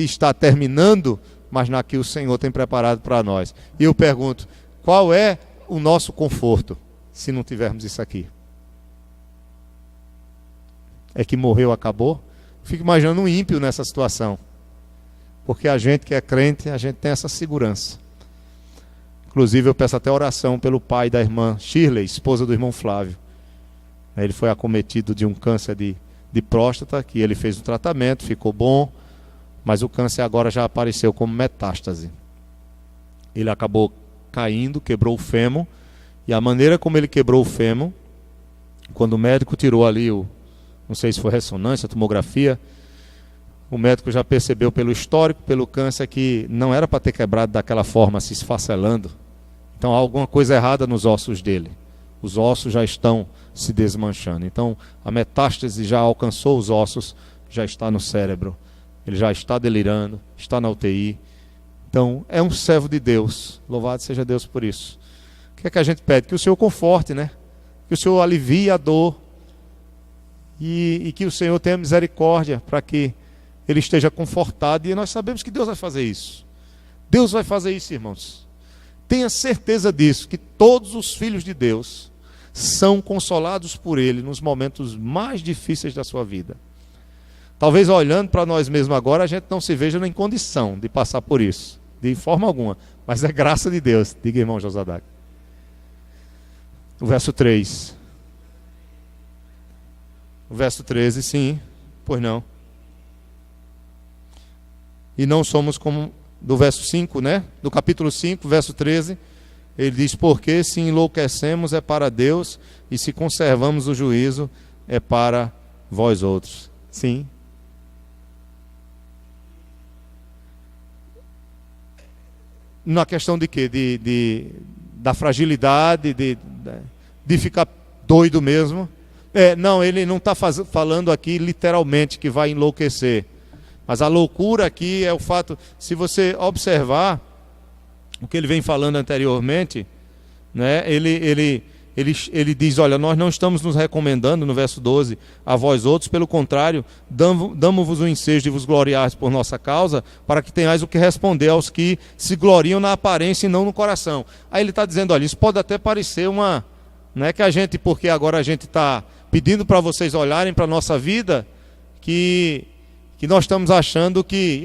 está terminando, mas na que o Senhor tem preparado para nós. E eu pergunto, qual é o nosso conforto, se não tivermos isso aqui? É que morreu, acabou? Fico imaginando um ímpio nessa situação. Porque a gente que é crente, a gente tem essa segurança. Inclusive eu peço até oração pelo pai da irmã Shirley, esposa do irmão Flávio. Ele foi acometido de um câncer de próstata, que ele fez o tratamento, ficou bom, mas o câncer agora já apareceu como metástase. Ele acabou caindo, quebrou o fêmur, e a maneira como ele quebrou o fêmur, quando o médico tirou ali não sei se foi ressonância, tomografia, o médico já percebeu pelo histórico, pelo câncer, que não era para ter quebrado daquela forma, se esfacelando. Então há alguma coisa errada nos ossos dele. Os ossos já estão se desmanchando. Então a metástase já alcançou os ossos, já está no cérebro. Ele já está delirando, está na UTI. Então é um servo de Deus. Louvado seja Deus por isso. O que é que a gente pede? Que o Senhor conforte, né? Que o Senhor alivie a dor. E que o Senhor tenha misericórdia para que ele esteja confortado, e nós sabemos que Deus vai fazer isso. Deus vai fazer isso, irmãos. Tenha certeza disso, que todos os filhos de Deus são consolados por Ele nos momentos mais difíceis da sua vida. Talvez olhando para nós mesmos agora, a gente não se veja em condição de passar por isso, de forma alguma, mas é graça de Deus. Diga, irmão Josadac. O verso 3. O verso 13, sim, pois não. E não somos como, do verso 5, né? Do capítulo 5, verso 13, ele diz: porque se enlouquecemos é para Deus, e se conservamos o juízo é para vós outros. Sim. Na questão de quê? Da fragilidade, de ficar doido mesmo. Não, ele não está falando aqui literalmente que vai enlouquecer. Mas a loucura aqui é o fato, se você observar o que ele vem falando anteriormente, né, ele diz: olha, nós não estamos nos recomendando, no verso 12, a vós outros, pelo contrário, damos-vos o ensejo de vos gloriares por nossa causa, para que tenhais o que responder aos que se gloriam na aparência e não no coração. Aí ele está dizendo: olha, isso pode até parecer uma... Não é que a gente, porque agora a gente está pedindo para vocês olharem para a nossa vida, que nós estamos achando que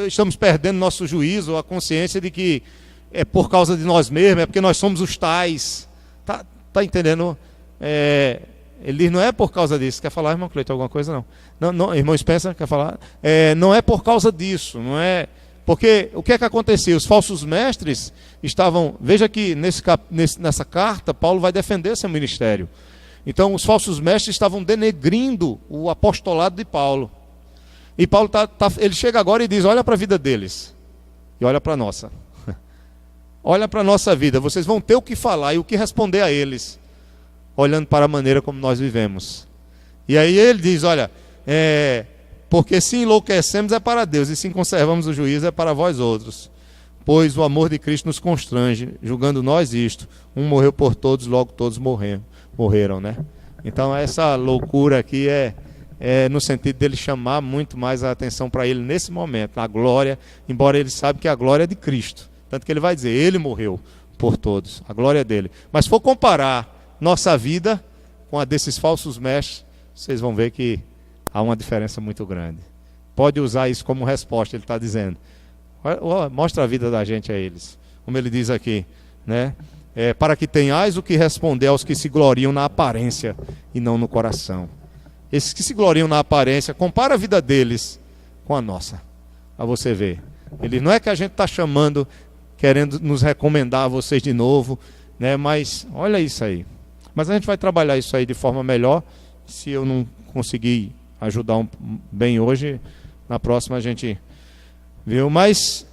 estamos perdendo nosso juízo, a consciência de que é por causa de nós mesmos, é porque nós somos os tais. Tá entendendo? Ele diz: não é por causa disso. Quer falar, irmão Cleiton, alguma coisa? Não, irmão Spencer, quer falar? Não é por causa disso, não é... Porque o que é que acontecia? Os falsos mestres estavam... Veja que nessa carta, Paulo vai defender seu ministério. Então, os falsos mestres estavam denegrindo o apostolado de Paulo. E Paulo ele chega agora e diz: olha para a vida deles e olha para a nossa. Olha para a nossa vida, vocês vão ter o que falar e o que responder a eles, olhando para a maneira como nós vivemos. E aí ele diz: olha, porque se enlouquecemos é para Deus, e se conservamos o juízo é para vós outros. Pois o amor de Cristo nos constrange, julgando nós isto: um morreu por todos, logo todos morreram, né? Então essa loucura aqui é no sentido dele chamar muito mais a atenção para ele nesse momento, na glória, embora ele saiba que a glória é de Cristo. Tanto que ele vai dizer: ele morreu por todos, a glória é dele. Mas se for comparar nossa vida com a desses falsos mestres, vocês vão ver que há uma diferença muito grande. Pode usar isso como resposta, ele está dizendo. Mostra a vida da gente a eles. Como ele diz aqui, né? Para que tenhais o que responder aos que se gloriam na aparência e não no coração. Esses que se gloriam na aparência, compara a vida deles com a nossa, a você ver. Ele não é que a gente está chamando, querendo nos recomendar a vocês de novo, né? Mas olha isso aí. Mas a gente vai trabalhar isso aí de forma melhor. Se eu não conseguir ajudar bem hoje, na próxima a gente viu. Mas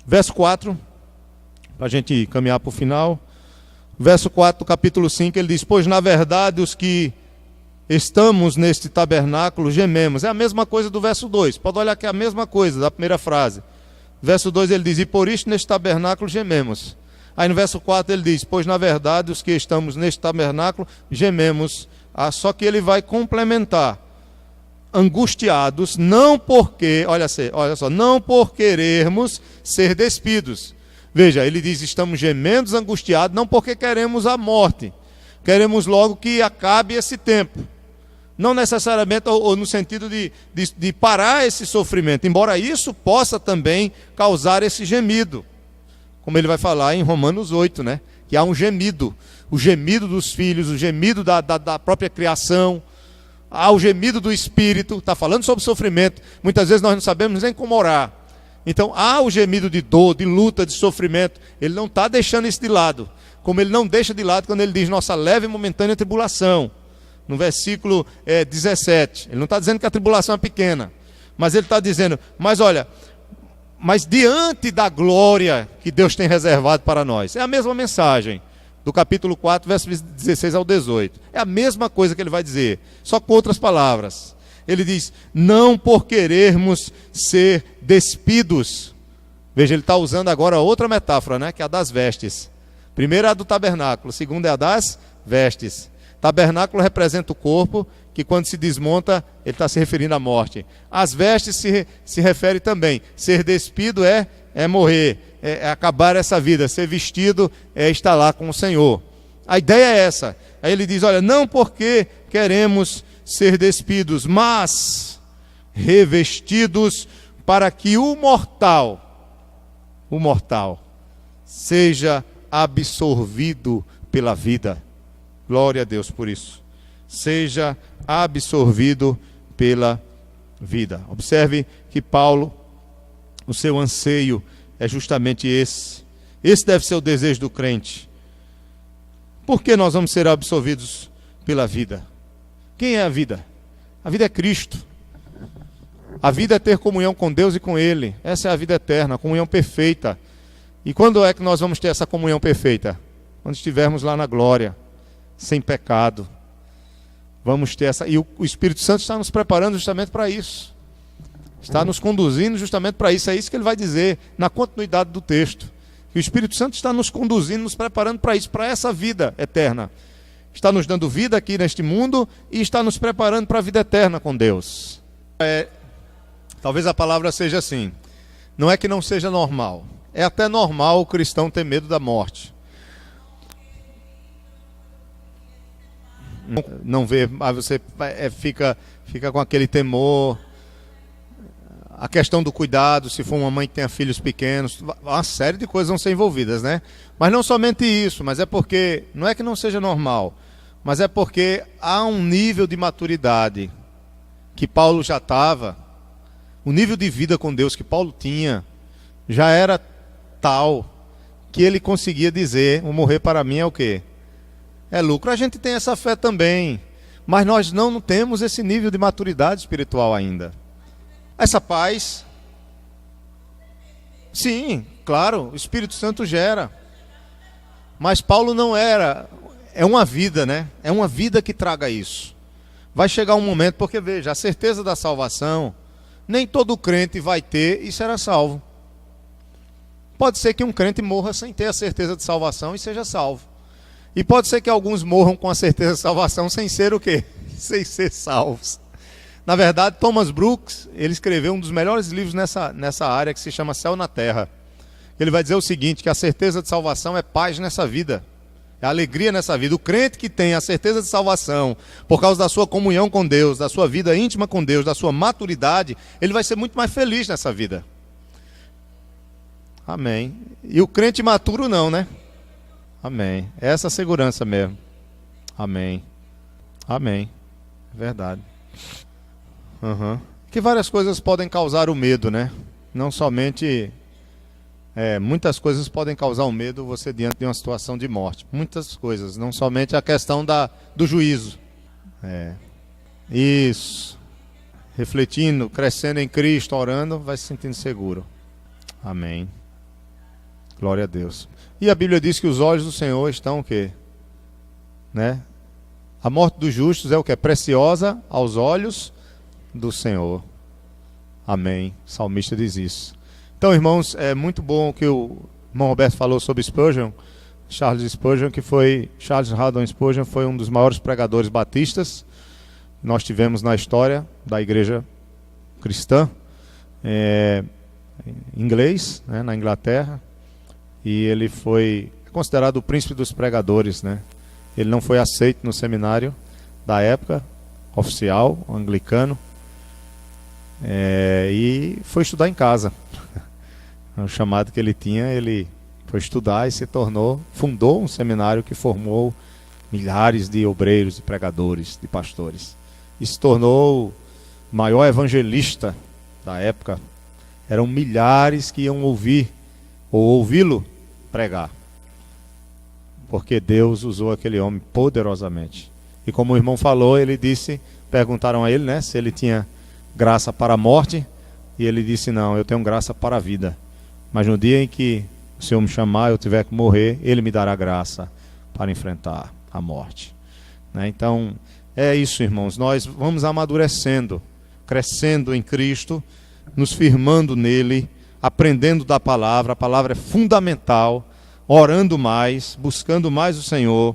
verso 4, para a gente caminhar para o final. Verso 4 do capítulo 5, ele diz: pois na verdade os que estamos neste tabernáculo gememos. É a mesma coisa do verso 2. Pode olhar que é a mesma coisa da primeira frase. Verso 2 ele diz: e por isto neste tabernáculo gememos. Aí no verso 4 ele diz: pois na verdade os que estamos neste tabernáculo gememos. Só que ele vai complementar: angustiados, não porque, olha só, não por querermos ser despidos. Veja, ele diz: estamos gemendo, angustiados, não porque queremos a morte. Queremos logo que acabe esse tempo. Não necessariamente ou no sentido de parar esse sofrimento, embora isso possa também causar esse gemido. Como ele vai falar em Romanos 8, né? Que há um gemido. O gemido dos filhos, o gemido da própria criação. Há o gemido do espírito. Está falando sobre sofrimento. Muitas vezes nós não sabemos nem como orar. Então há o gemido de dor, de luta, de sofrimento. Ele não está deixando isso de lado. Como ele não deixa de lado quando ele diz nossa leve e momentânea tribulação. No versículo 17. Ele não está dizendo que a tribulação é pequena. Mas ele está dizendo: mas olha, mas diante da glória que Deus tem reservado para nós. É a mesma mensagem do capítulo 4, versos 16 ao 18. É a mesma coisa que ele vai dizer, só com outras palavras. Ele diz: não por querermos ser despidos. Veja, ele está usando agora outra metáfora, né? Que é a das vestes. Primeiro é a do tabernáculo, segunda é a das vestes. Tabernáculo representa o corpo que quando se desmonta, ele está se referindo à morte. As vestes se refere também. Ser despido é morrer, é acabar essa vida. Ser vestido é estar lá com o Senhor. A ideia é essa. Aí ele diz, olha, não porque queremos ser despidos, mas revestidos para que o mortal seja absorvido pela vida. Glória a Deus por isso. Seja absorvido pela vida. Observe que Paulo, o seu anseio é justamente esse. Esse deve ser o desejo do crente. Por que nós vamos ser absorvidos pela vida? Quem é a vida? A vida é Cristo. A vida é ter comunhão com Deus e com Ele. Essa é a vida eterna, a comunhão perfeita. E quando é que nós vamos ter essa comunhão perfeita? Quando estivermos lá na glória, sem pecado. Vamos ter essa... E o Espírito Santo está nos preparando justamente para isso. Está nos conduzindo justamente para isso. É isso que ele vai dizer na continuidade do texto. Que o Espírito Santo está nos conduzindo, nos preparando para isso, para essa vida eterna. Está nos dando vida aqui neste mundo e está nos preparando para a vida eterna com Deus. Talvez a palavra seja assim. Não é que não seja normal. É até normal o cristão ter medo da morte. Não vê, aí você fica com aquele temor. A questão do cuidado, se for uma mãe que tenha filhos pequenos, uma série de coisas vão ser envolvidas, né? Mas não somente isso, mas é porque, não é que não seja normal, mas é porque há um nível de maturidade que Paulo já estava, o nível de vida com Deus que Paulo tinha, já era tal que ele conseguia dizer, o morrer para mim é o quê? É lucro. A gente tem essa fé também, mas nós não temos esse nível de maturidade espiritual ainda. Essa paz, sim, claro, o Espírito Santo gera, mas Paulo não era, é uma vida, né? É uma vida que traga isso. Vai chegar um momento, porque veja, a certeza da salvação, nem todo crente vai ter e será salvo. Pode ser que um crente morra sem ter a certeza de salvação e seja salvo. E pode ser que alguns morram com a certeza de salvação sem ser o quê? Sem ser salvos. Na verdade, Thomas Brooks, ele escreveu um dos melhores livros nessa área que se chama Céu na Terra. Ele vai dizer o seguinte, que a certeza de salvação é paz nessa vida. É alegria nessa vida. O crente que tem a certeza de salvação, por causa da sua comunhão com Deus, da sua vida íntima com Deus, da sua maturidade, ele vai ser muito mais feliz nessa vida. Amém. E o crente maturo não, né? Amém. É essa segurança mesmo. Amém. Amém. Verdade. Que várias coisas podem causar o medo, né? Não somente... muitas coisas podem causar o medo você diante de uma situação de morte. Muitas coisas. Não somente a questão do juízo. Isso. Refletindo, crescendo em Cristo, orando, vai se sentindo seguro. Amém. Glória a Deus. E a Bíblia diz que os olhos do Senhor estão o quê? Né? A morte dos justos é o quê? Preciosa aos olhos do Senhor. Amém. O salmista diz isso. Então, irmãos, é muito bom que o irmão Roberto falou sobre Spurgeon, Charles Haddon Spurgeon foi um dos maiores pregadores batistas que nós tivemos na história da igreja cristã, inglês, né, na Inglaterra. E ele foi considerado o príncipe dos pregadores, né? Ele não foi aceito no seminário da época, oficial, anglicano, e foi estudar em casa. O chamado que ele tinha, ele foi estudar e fundou um seminário que formou milhares de obreiros, de pregadores, de pastores. E se tornou o maior evangelista da época. Eram milhares que iam ouvi-lo pregar, porque Deus usou aquele homem poderosamente. E como o irmão falou, perguntaram a ele, né, se ele tinha graça para a morte, e ele disse, não, eu tenho graça para a vida, mas no dia em que o Senhor me chamar, eu tiver que morrer, Ele me dará graça para enfrentar a morte, né? Então, é isso, irmãos, nós vamos amadurecendo, crescendo em Cristo, nos firmando nele, aprendendo da palavra. A palavra é fundamental, orando mais, buscando mais o Senhor,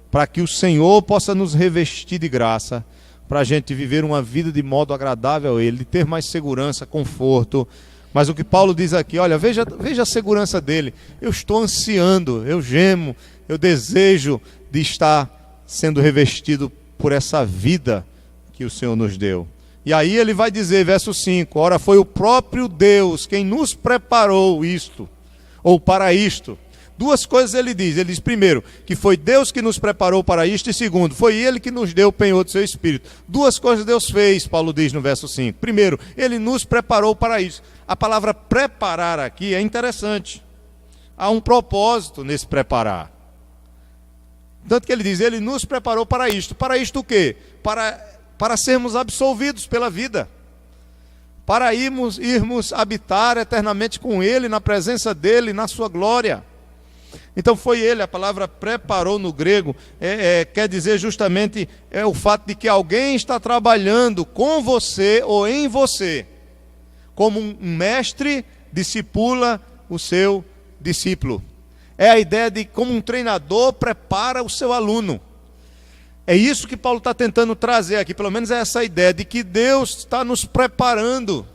para que o Senhor possa nos revestir de graça, para a gente viver uma vida de modo agradável a Ele, de ter mais segurança, conforto. Mas o que Paulo diz aqui, olha, veja a segurança dele. Eu estou ansiando, eu gemo, eu desejo de estar sendo revestido por essa vida que o Senhor nos deu. E aí ele vai dizer, verso 5, ora foi o próprio Deus quem nos preparou isto, ou para isto. Duas coisas ele diz, primeiro, que foi Deus que nos preparou para isto, e segundo, foi Ele que nos deu o penhor do seu Espírito. Duas coisas Deus fez, Paulo diz no verso 5. Primeiro, Ele nos preparou para isso. A palavra preparar aqui é interessante. Há um propósito nesse preparar. Tanto que ele diz, Ele nos preparou para isto. Para isto o quê? Para sermos absolvidos pela vida. Para irmos habitar eternamente com Ele, na presença dEle, na sua glória. Então foi Ele, a palavra preparou no grego, quer dizer justamente o fato de que alguém está trabalhando com você ou em você, como um mestre discipula o seu discípulo. É a ideia de como um treinador prepara o seu aluno. É isso que Paulo está tentando trazer aqui, pelo menos é essa ideia de que Deus está nos preparando.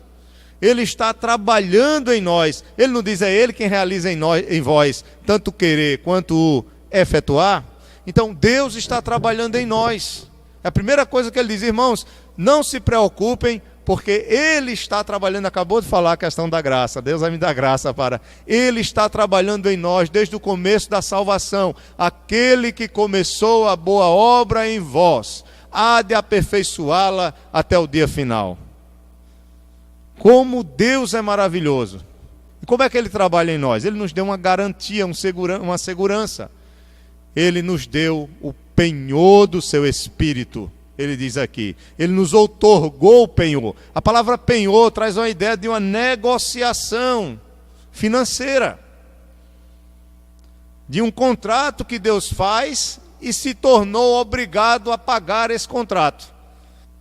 Ele está trabalhando em nós. Ele não diz, é Ele quem realiza em vós, tanto o querer quanto o efetuar. Então Deus está trabalhando em nós. É a primeira coisa que ele diz, irmãos, não se preocupem, porque Ele está trabalhando. Acabou de falar a questão da graça. Deus vai me dar graça para... Ele está trabalhando em nós desde o começo da salvação. Aquele que começou a boa obra em vós, há de aperfeiçoá-la até o dia final. Como Deus é maravilhoso. E como é que Ele trabalha em nós? Ele nos deu uma garantia, uma segurança. Ele nos deu o penhor do seu Espírito. Ele diz aqui, Ele nos outorgou o penhor. A palavra penhor traz uma ideia de uma negociação financeira. De um contrato que Deus faz e se tornou obrigado a pagar esse contrato.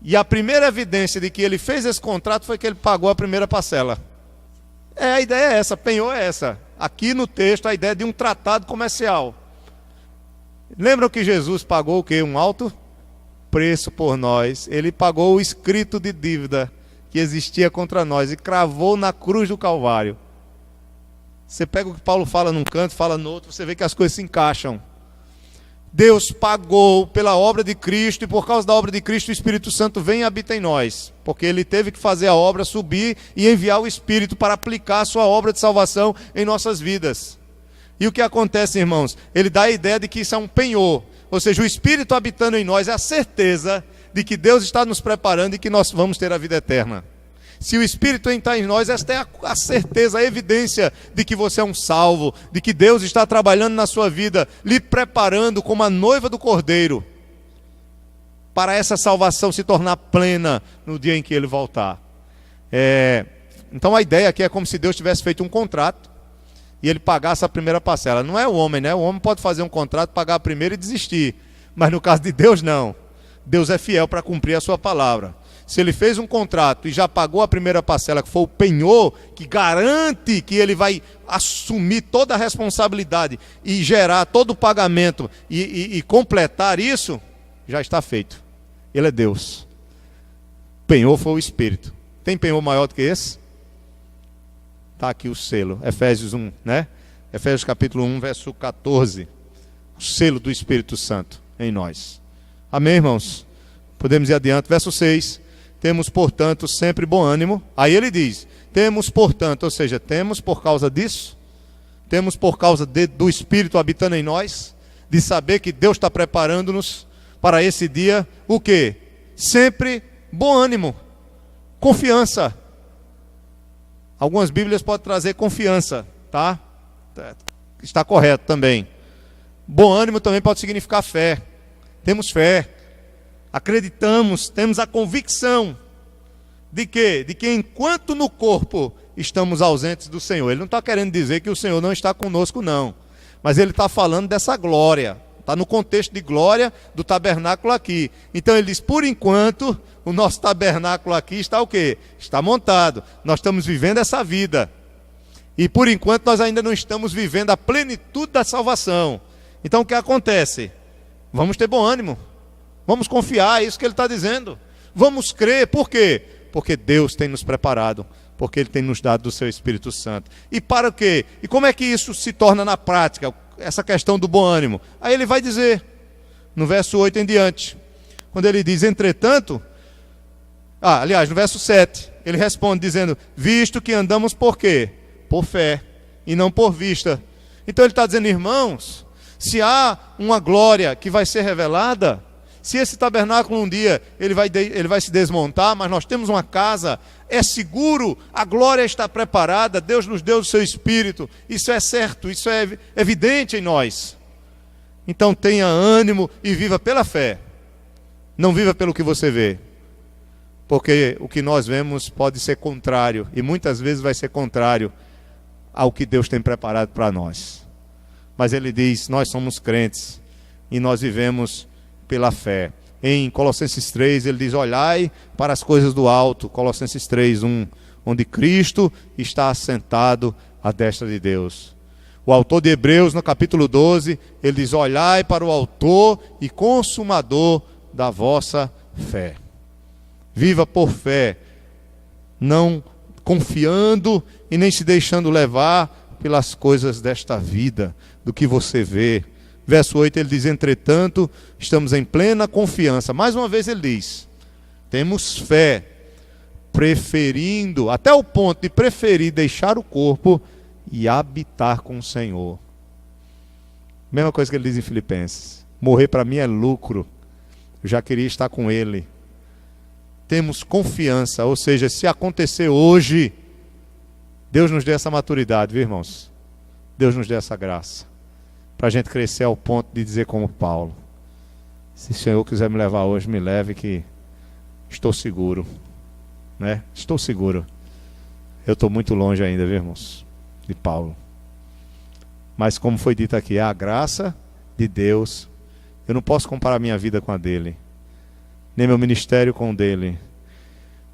E a primeira evidência de que ele fez esse contrato foi que ele pagou a primeira parcela. A ideia é essa, penhor é essa. Aqui no texto a ideia de um tratado comercial. Lembram que Jesus pagou o quê? Um alto preço por nós. Ele pagou o escrito de dívida que existia contra nós e cravou na cruz do Calvário. Você pega o que Paulo fala num canto, fala no outro, você vê que as coisas se encaixam. Deus pagou pela obra de Cristo, e por causa da obra de Cristo o Espírito Santo vem e habita em nós, porque Ele teve que fazer a obra, subir e enviar o Espírito para aplicar a sua obra de salvação em nossas vidas. E o que acontece, irmãos? Ele dá a ideia de que isso é um penhor, ou seja, o Espírito habitando em nós é a certeza de que Deus está nos preparando e que nós vamos ter a vida eterna. Se o Espírito entrar em nós, esta é a certeza, a evidência de que você é um salvo, de que Deus está trabalhando na sua vida, lhe preparando como a noiva do Cordeiro, para essa salvação se tornar plena no dia em que Ele voltar. Então a ideia aqui é como se Deus tivesse feito um contrato e Ele pagasse a primeira parcela. Não é o homem, né? O homem pode fazer um contrato, pagar a primeira e desistir. Mas no caso de Deus, não. Deus é fiel para cumprir a sua palavra. Se Ele fez um contrato e já pagou a primeira parcela, que foi o penhor, que garante que Ele vai assumir toda a responsabilidade e gerar todo o pagamento e completar isso, já está feito. Ele é Deus. Penhor foi o Espírito. Tem penhor maior do que esse? Está aqui o selo, Efésios 1, né? Efésios capítulo 1, verso 14. O selo do Espírito Santo em nós. Amém, irmãos? Podemos ir adiante. Verso 6. Temos, portanto, sempre bom ânimo. Aí ele diz, temos, portanto, ou seja, temos por causa disso, temos por causa do Espírito habitando em nós, de saber que Deus está preparando-nos para esse dia, o quê? Sempre bom ânimo, confiança. Algumas Bíblias podem trazer confiança, tá? Está correto também. Bom ânimo também pode significar fé. Temos fé. Acreditamos, temos a convicção de quê? De que enquanto no corpo estamos ausentes do Senhor. Ele não está querendo dizer que o Senhor não está conosco, não. Mas ele está falando dessa glória. Está no contexto de glória do tabernáculo aqui. Então ele diz, por enquanto, o nosso tabernáculo aqui está o quê? Está montado. Nós estamos vivendo essa vida. E por enquanto nós ainda não estamos vivendo a plenitude da salvação. Então o que acontece? Vamos ter bom ânimo. Vamos confiar, é isso que ele está dizendo. vamos crer. Por quê? Porque Deus tem nos preparado, porque Ele tem nos dado do seu Espírito Santo. E para o quê? E como é que isso se torna na prática? Essa questão do bom ânimo. Aí ele vai dizer, no verso 8 em diante, quando ele diz, entretanto, aliás, no verso 7, ele responde dizendo, visto que andamos por quê? Por fé, e não por vista. Então ele está dizendo, irmãos, se há uma glória que vai ser revelada, se esse tabernáculo um dia ele vai se desmontar, mas nós temos uma casa, é seguro, a glória está preparada, Deus nos deu o seu Espírito, isso é certo, isso é evidente em nós. Então tenha ânimo e viva pela fé, não viva pelo que você vê, porque o que nós vemos pode ser contrário, e muitas vezes vai ser contrário ao que Deus tem preparado para nós. Mas ele diz, nós somos crentes, e nós vivemos pela fé. Em Colossenses 3, ele diz, olhai para as coisas do alto, Colossenses 3, 1, onde Cristo está assentado à destra de Deus. O autor de Hebreus, no capítulo 12, ele diz, olhai para o autor e consumador da vossa fé. Viva por fé, não confiando e nem se deixando levar pelas coisas desta vida, do que você vê. Verso 8 ele diz, entretanto, estamos em plena confiança. Mais uma vez ele diz, temos fé, preferindo, até o ponto de preferir deixar o corpo e habitar com o Senhor. Mesma coisa que ele diz em Filipenses, morrer para mim é lucro, eu já queria estar com Ele. Temos confiança, ou seja, se acontecer hoje, Deus nos dê essa maturidade, viu, irmãos? Deus nos dê essa graça, para a gente crescer ao ponto de dizer como Paulo, se o Senhor quiser me levar hoje, me leve, que estou seguro, né? Estou seguro. Eu estou muito longe ainda, viu, irmãos, de Paulo. Mas como foi dito aqui, é a graça de Deus. Eu não posso comparar minha vida com a dele, nem meu ministério com o dele.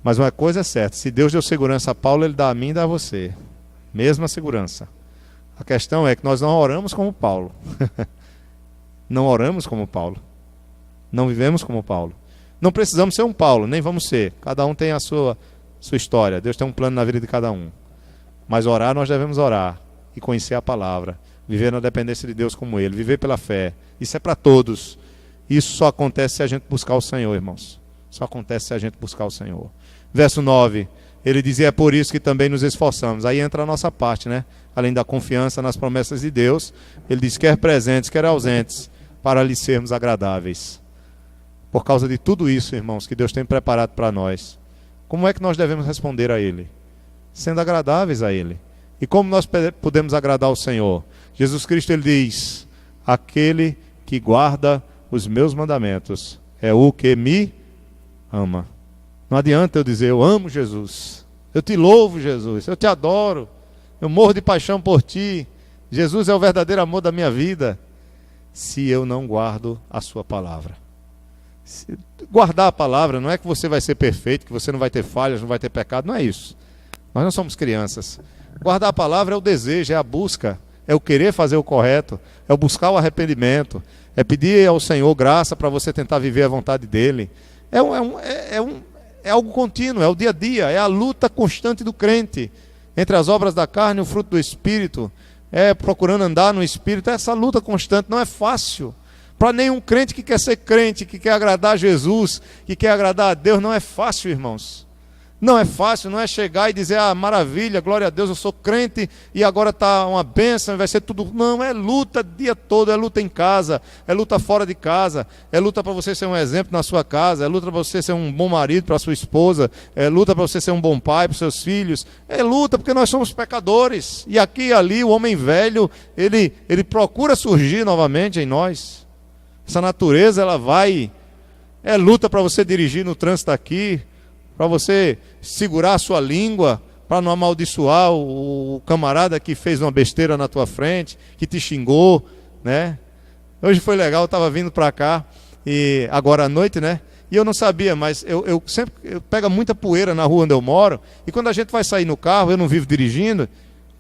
Mas uma coisa é certa, se Deus deu segurança a Paulo, Ele dá a mim e dá a você. Mesma segurança. A questão é que nós não oramos como Paulo. Não oramos como Paulo. Não vivemos como Paulo. Não precisamos ser um Paulo, nem vamos ser. Cada um tem a sua história. Deus tem um plano na vida de cada um. Mas orar, nós devemos orar e conhecer a palavra. Viver na dependência de Deus como Ele. Viver pela fé. Isso é para todos. Isso só acontece se a gente buscar o Senhor, irmãos. Só acontece se a gente buscar o Senhor. Verso 9. Ele dizia, é por isso que também nos esforçamos. Aí entra a nossa parte, né? Além da confiança nas promessas de Deus, ele diz, quer presentes, quer ausentes, para lhe sermos agradáveis. Por causa de tudo isso, irmãos, que Deus tem preparado para nós, como é que nós devemos responder a Ele? Sendo agradáveis a Ele. E como nós podemos agradar ao Senhor? Jesus Cristo, Ele diz, aquele que guarda os meus mandamentos é o que me ama. Não adianta eu dizer, eu amo Jesus, eu te louvo, Jesus, eu te adoro, eu morro de paixão por ti, Jesus é o verdadeiro amor da minha vida, se eu não guardo a sua palavra. Guardar a palavra não é que você vai ser perfeito, que você não vai ter falhas, não vai ter pecado, não é isso. Nós não somos crianças. Guardar a palavra é o desejo, é a busca, é o querer fazer o correto, é o buscar o arrependimento, é pedir ao Senhor graça para você tentar viver a vontade dEle. É algo contínuo, é o dia a dia, é a luta constante do crente entre as obras da carne e o fruto do Espírito, é procurando andar no Espírito. Essa luta constante não é fácil para nenhum crente que quer ser crente, que quer agradar a Jesus, que quer agradar a Deus. Não é fácil, irmãos, não é fácil. Não é chegar e dizer, maravilha, glória a Deus, eu sou crente e agora está uma bênção, vai ser tudo. Não, é luta o dia todo, é luta em casa, é luta fora de casa, é luta para você ser um exemplo na sua casa, é luta para você ser um bom marido para a sua esposa, é luta para você ser um bom pai para os seus filhos, é luta porque nós somos pecadores, e aqui e ali o homem velho, ele procura surgir novamente em nós. Essa natureza, ela vai, é luta para você dirigir no trânsito aqui, para você segurar a sua língua, para não amaldiçoar o camarada que fez uma besteira na tua frente, que te xingou, né? Hoje foi legal, eu estava vindo para cá, e agora à noite, né? E eu não sabia, mas eu sempre pego muita poeira na rua onde eu moro, e quando a gente vai sair no carro, eu não vivo dirigindo,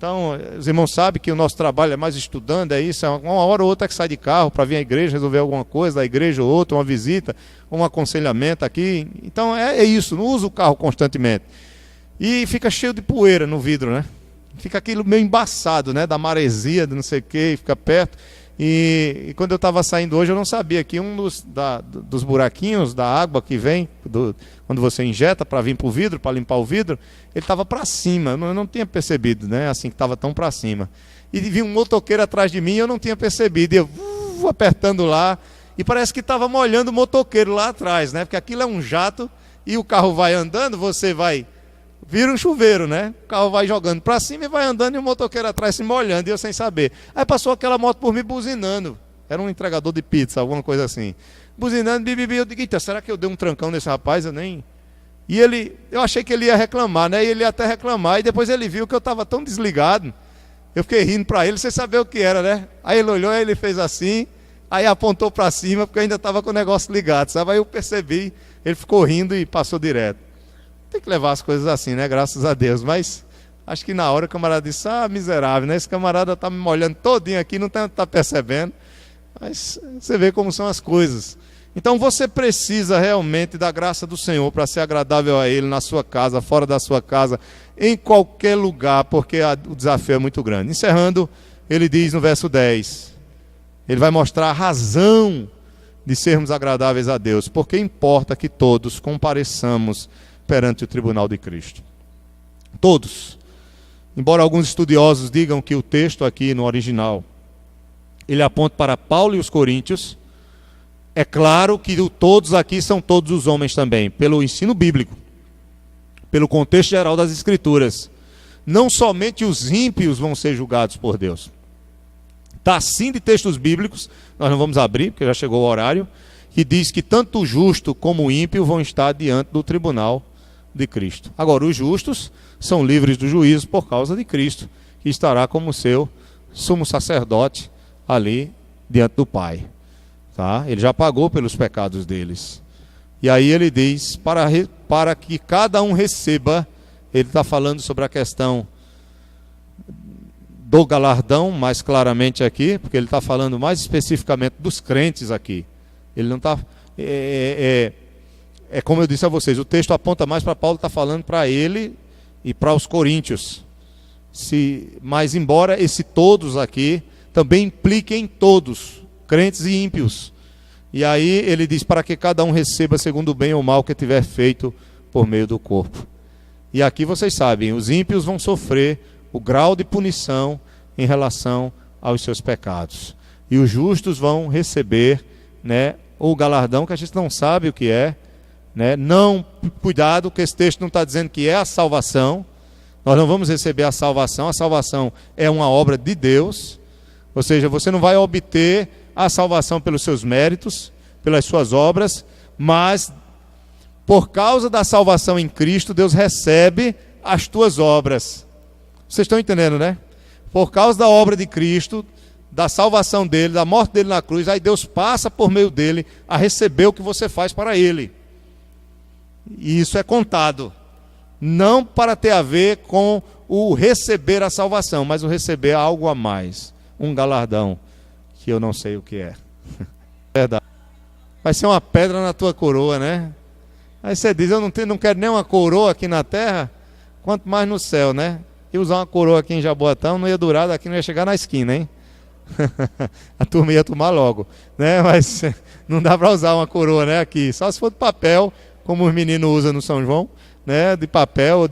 Então, os irmãos sabem que o nosso trabalho é mais estudando, é isso, é uma hora ou outra que sai de carro para vir à igreja, resolver alguma coisa da igreja ou outra, uma visita, um aconselhamento aqui. Então, é isso, não usa o carro constantemente. E fica cheio de poeira no vidro, né? Fica aquilo meio embaçado, né? Da maresia, de não sei o que, fica perto. E quando eu estava saindo hoje, eu não sabia que um dos buraquinhos da água que vem, quando você injeta para vir para o vidro, para limpar o vidro, ele estava para cima. Eu não tinha percebido, né? Assim que estava tão para cima. E vi um motoqueiro atrás de mim e eu não tinha percebido. E eu apertando lá, e parece que estava molhando o motoqueiro lá atrás, né? Porque aquilo é um jato e o carro vai andando, você vai... Vira um chuveiro, né? O carro vai jogando para cima e vai andando e o motoqueiro atrás se molhando, e eu sem saber. Aí passou aquela moto por mim buzinando. Era um entregador de pizza, alguma coisa assim. Buzinando, bibibi. Eu digo, eita, será que eu dei um trancão nesse rapaz? E eu achei que ele ia reclamar, né? E ele ia até reclamar. E depois ele viu que eu estava tão desligado. Eu fiquei rindo para ele, sem saber o que era, né? Aí ele olhou, aí ele fez assim, aí apontou para cima, porque eu ainda estava com o negócio ligado, sabe? Aí eu percebi, ele ficou rindo e passou direto. Tem que levar as coisas assim, né? Graças a Deus. Mas acho que na hora o camarada disse, miserável, né? Esse camarada está me molhando todinho aqui, não está percebendo. Mas você vê como são as coisas. Então você precisa realmente da graça do Senhor para ser agradável a Ele na sua casa, fora da sua casa, em qualquer lugar, porque o desafio é muito grande. Encerrando, ele diz no verso 10, ele vai mostrar a razão de sermos agradáveis a Deus, porque importa que todos compareçamos perante o tribunal de Cristo. Todos. Embora alguns estudiosos digam que o texto aqui no original, ele aponta para Paulo e os coríntios, é claro que todos aqui são todos os homens também, pelo ensino bíblico, pelo contexto geral das Escrituras. Não somente os ímpios vão ser julgados por Deus. Está assim de textos bíblicos, nós não vamos abrir, porque já chegou o horário, que diz que tanto o justo como o ímpio vão estar diante do tribunal de Cristo. Agora, os justos são livres do juízo por causa de Cristo, que estará como seu sumo sacerdote ali diante do Pai. Tá? Ele já pagou pelos pecados deles. E aí ele diz, para que cada um receba, ele está falando sobre a questão do galardão, mais claramente aqui, porque ele está falando mais especificamente dos crentes aqui. Ele não está... É como eu disse a vocês, o texto aponta mais para Paulo, está falando para ele e para os coríntios. Mas embora esse todos aqui também impliquem todos, crentes e ímpios. E aí ele diz, para que cada um receba segundo o bem ou mal que tiver feito por meio do corpo. E aqui vocês sabem, os ímpios vão sofrer o grau de punição em relação aos seus pecados. E os justos vão receber, né, o galardão que a gente não sabe o que é, né? Não, cuidado, que esse texto não está dizendo que é a salvação. Nós não vamos receber a salvação é uma obra de Deus, ou seja, você não vai obter a salvação pelos seus méritos, pelas suas obras, mas por causa da salvação em Cristo, Deus recebe as tuas obras. Vocês estão entendendo, né? Por causa da obra de Cristo, da salvação dele, da morte dele na cruz, aí Deus passa por meio dele a receber o que você faz para ele. E isso é contado, não para ter a ver com o receber a salvação, mas o receber algo a mais, um galardão, que eu não sei o que é. Verdade. Vai ser uma pedra na tua coroa, né? Aí você diz, eu não quero nem uma coroa aqui na terra, quanto mais no céu, né? E usar uma coroa aqui em Jaboatão não ia durar, daqui não ia chegar na esquina, hein? A turma ia tomar logo, né? Mas não dá para usar uma coroa, né? Aqui, só se for de papel, como os meninos usam no São João, né? De papel,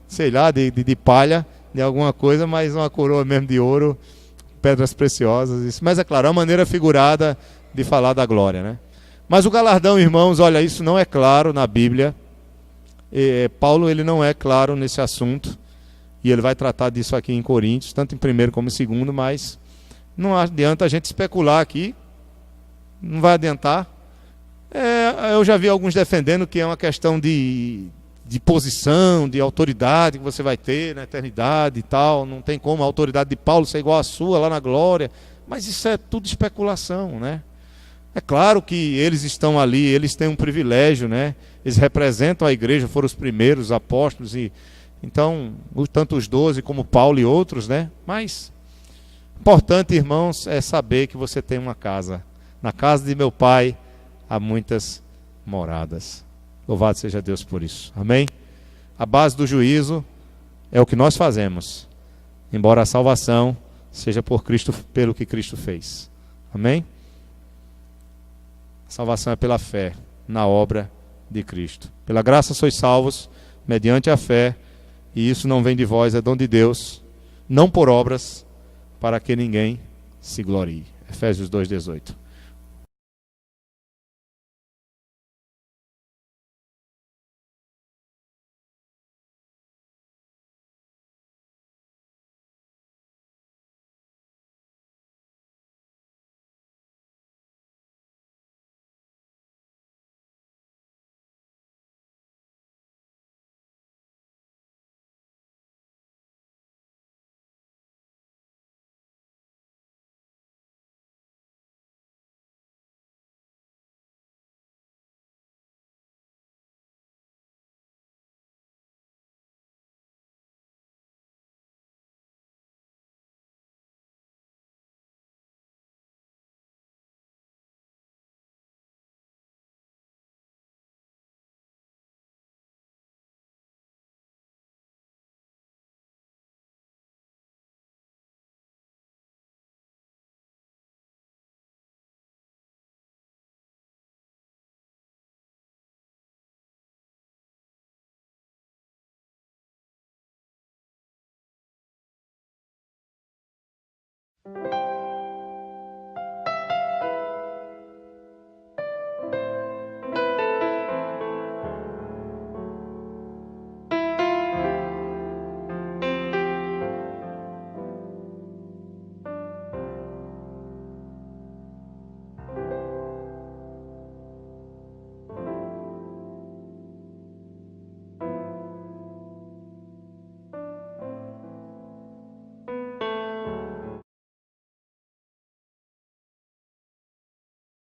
sei lá, de palha, de alguma coisa, mas uma coroa mesmo de ouro, pedras preciosas, isso. Mas é claro, é uma maneira figurada de falar da glória, né? Mas o galardão, irmãos, olha, isso não é claro na Bíblia. Paulo, ele não é claro nesse assunto, e ele vai tratar disso aqui em Coríntios, tanto em primeiro como em segundo, mas não adianta a gente especular aqui, não vai adiantar. Eu já vi alguns defendendo que é uma questão de posição, de autoridade que você vai ter na eternidade e tal. Não tem como a autoridade de Paulo ser igual à sua lá na glória. Mas isso é tudo especulação, né? É claro que eles estão ali, eles têm um privilégio, né? Eles representam a igreja, foram os primeiros apóstolos e Então, tanto os 12 como Paulo e outros, né? Mas, importante, irmãos, é saber que você tem uma casa. Na casa de meu pai há muitas moradas. Louvado seja Deus por isso. Amém? A base do juízo é o que nós fazemos, embora a salvação seja por Cristo, pelo que Cristo fez. Amém? A salvação é pela fé na obra de Cristo. Pela graça sois salvos, mediante a fé, e isso não vem de vós, é dom de Deus, não por obras, para que ninguém se glorie. Efésios 2:18.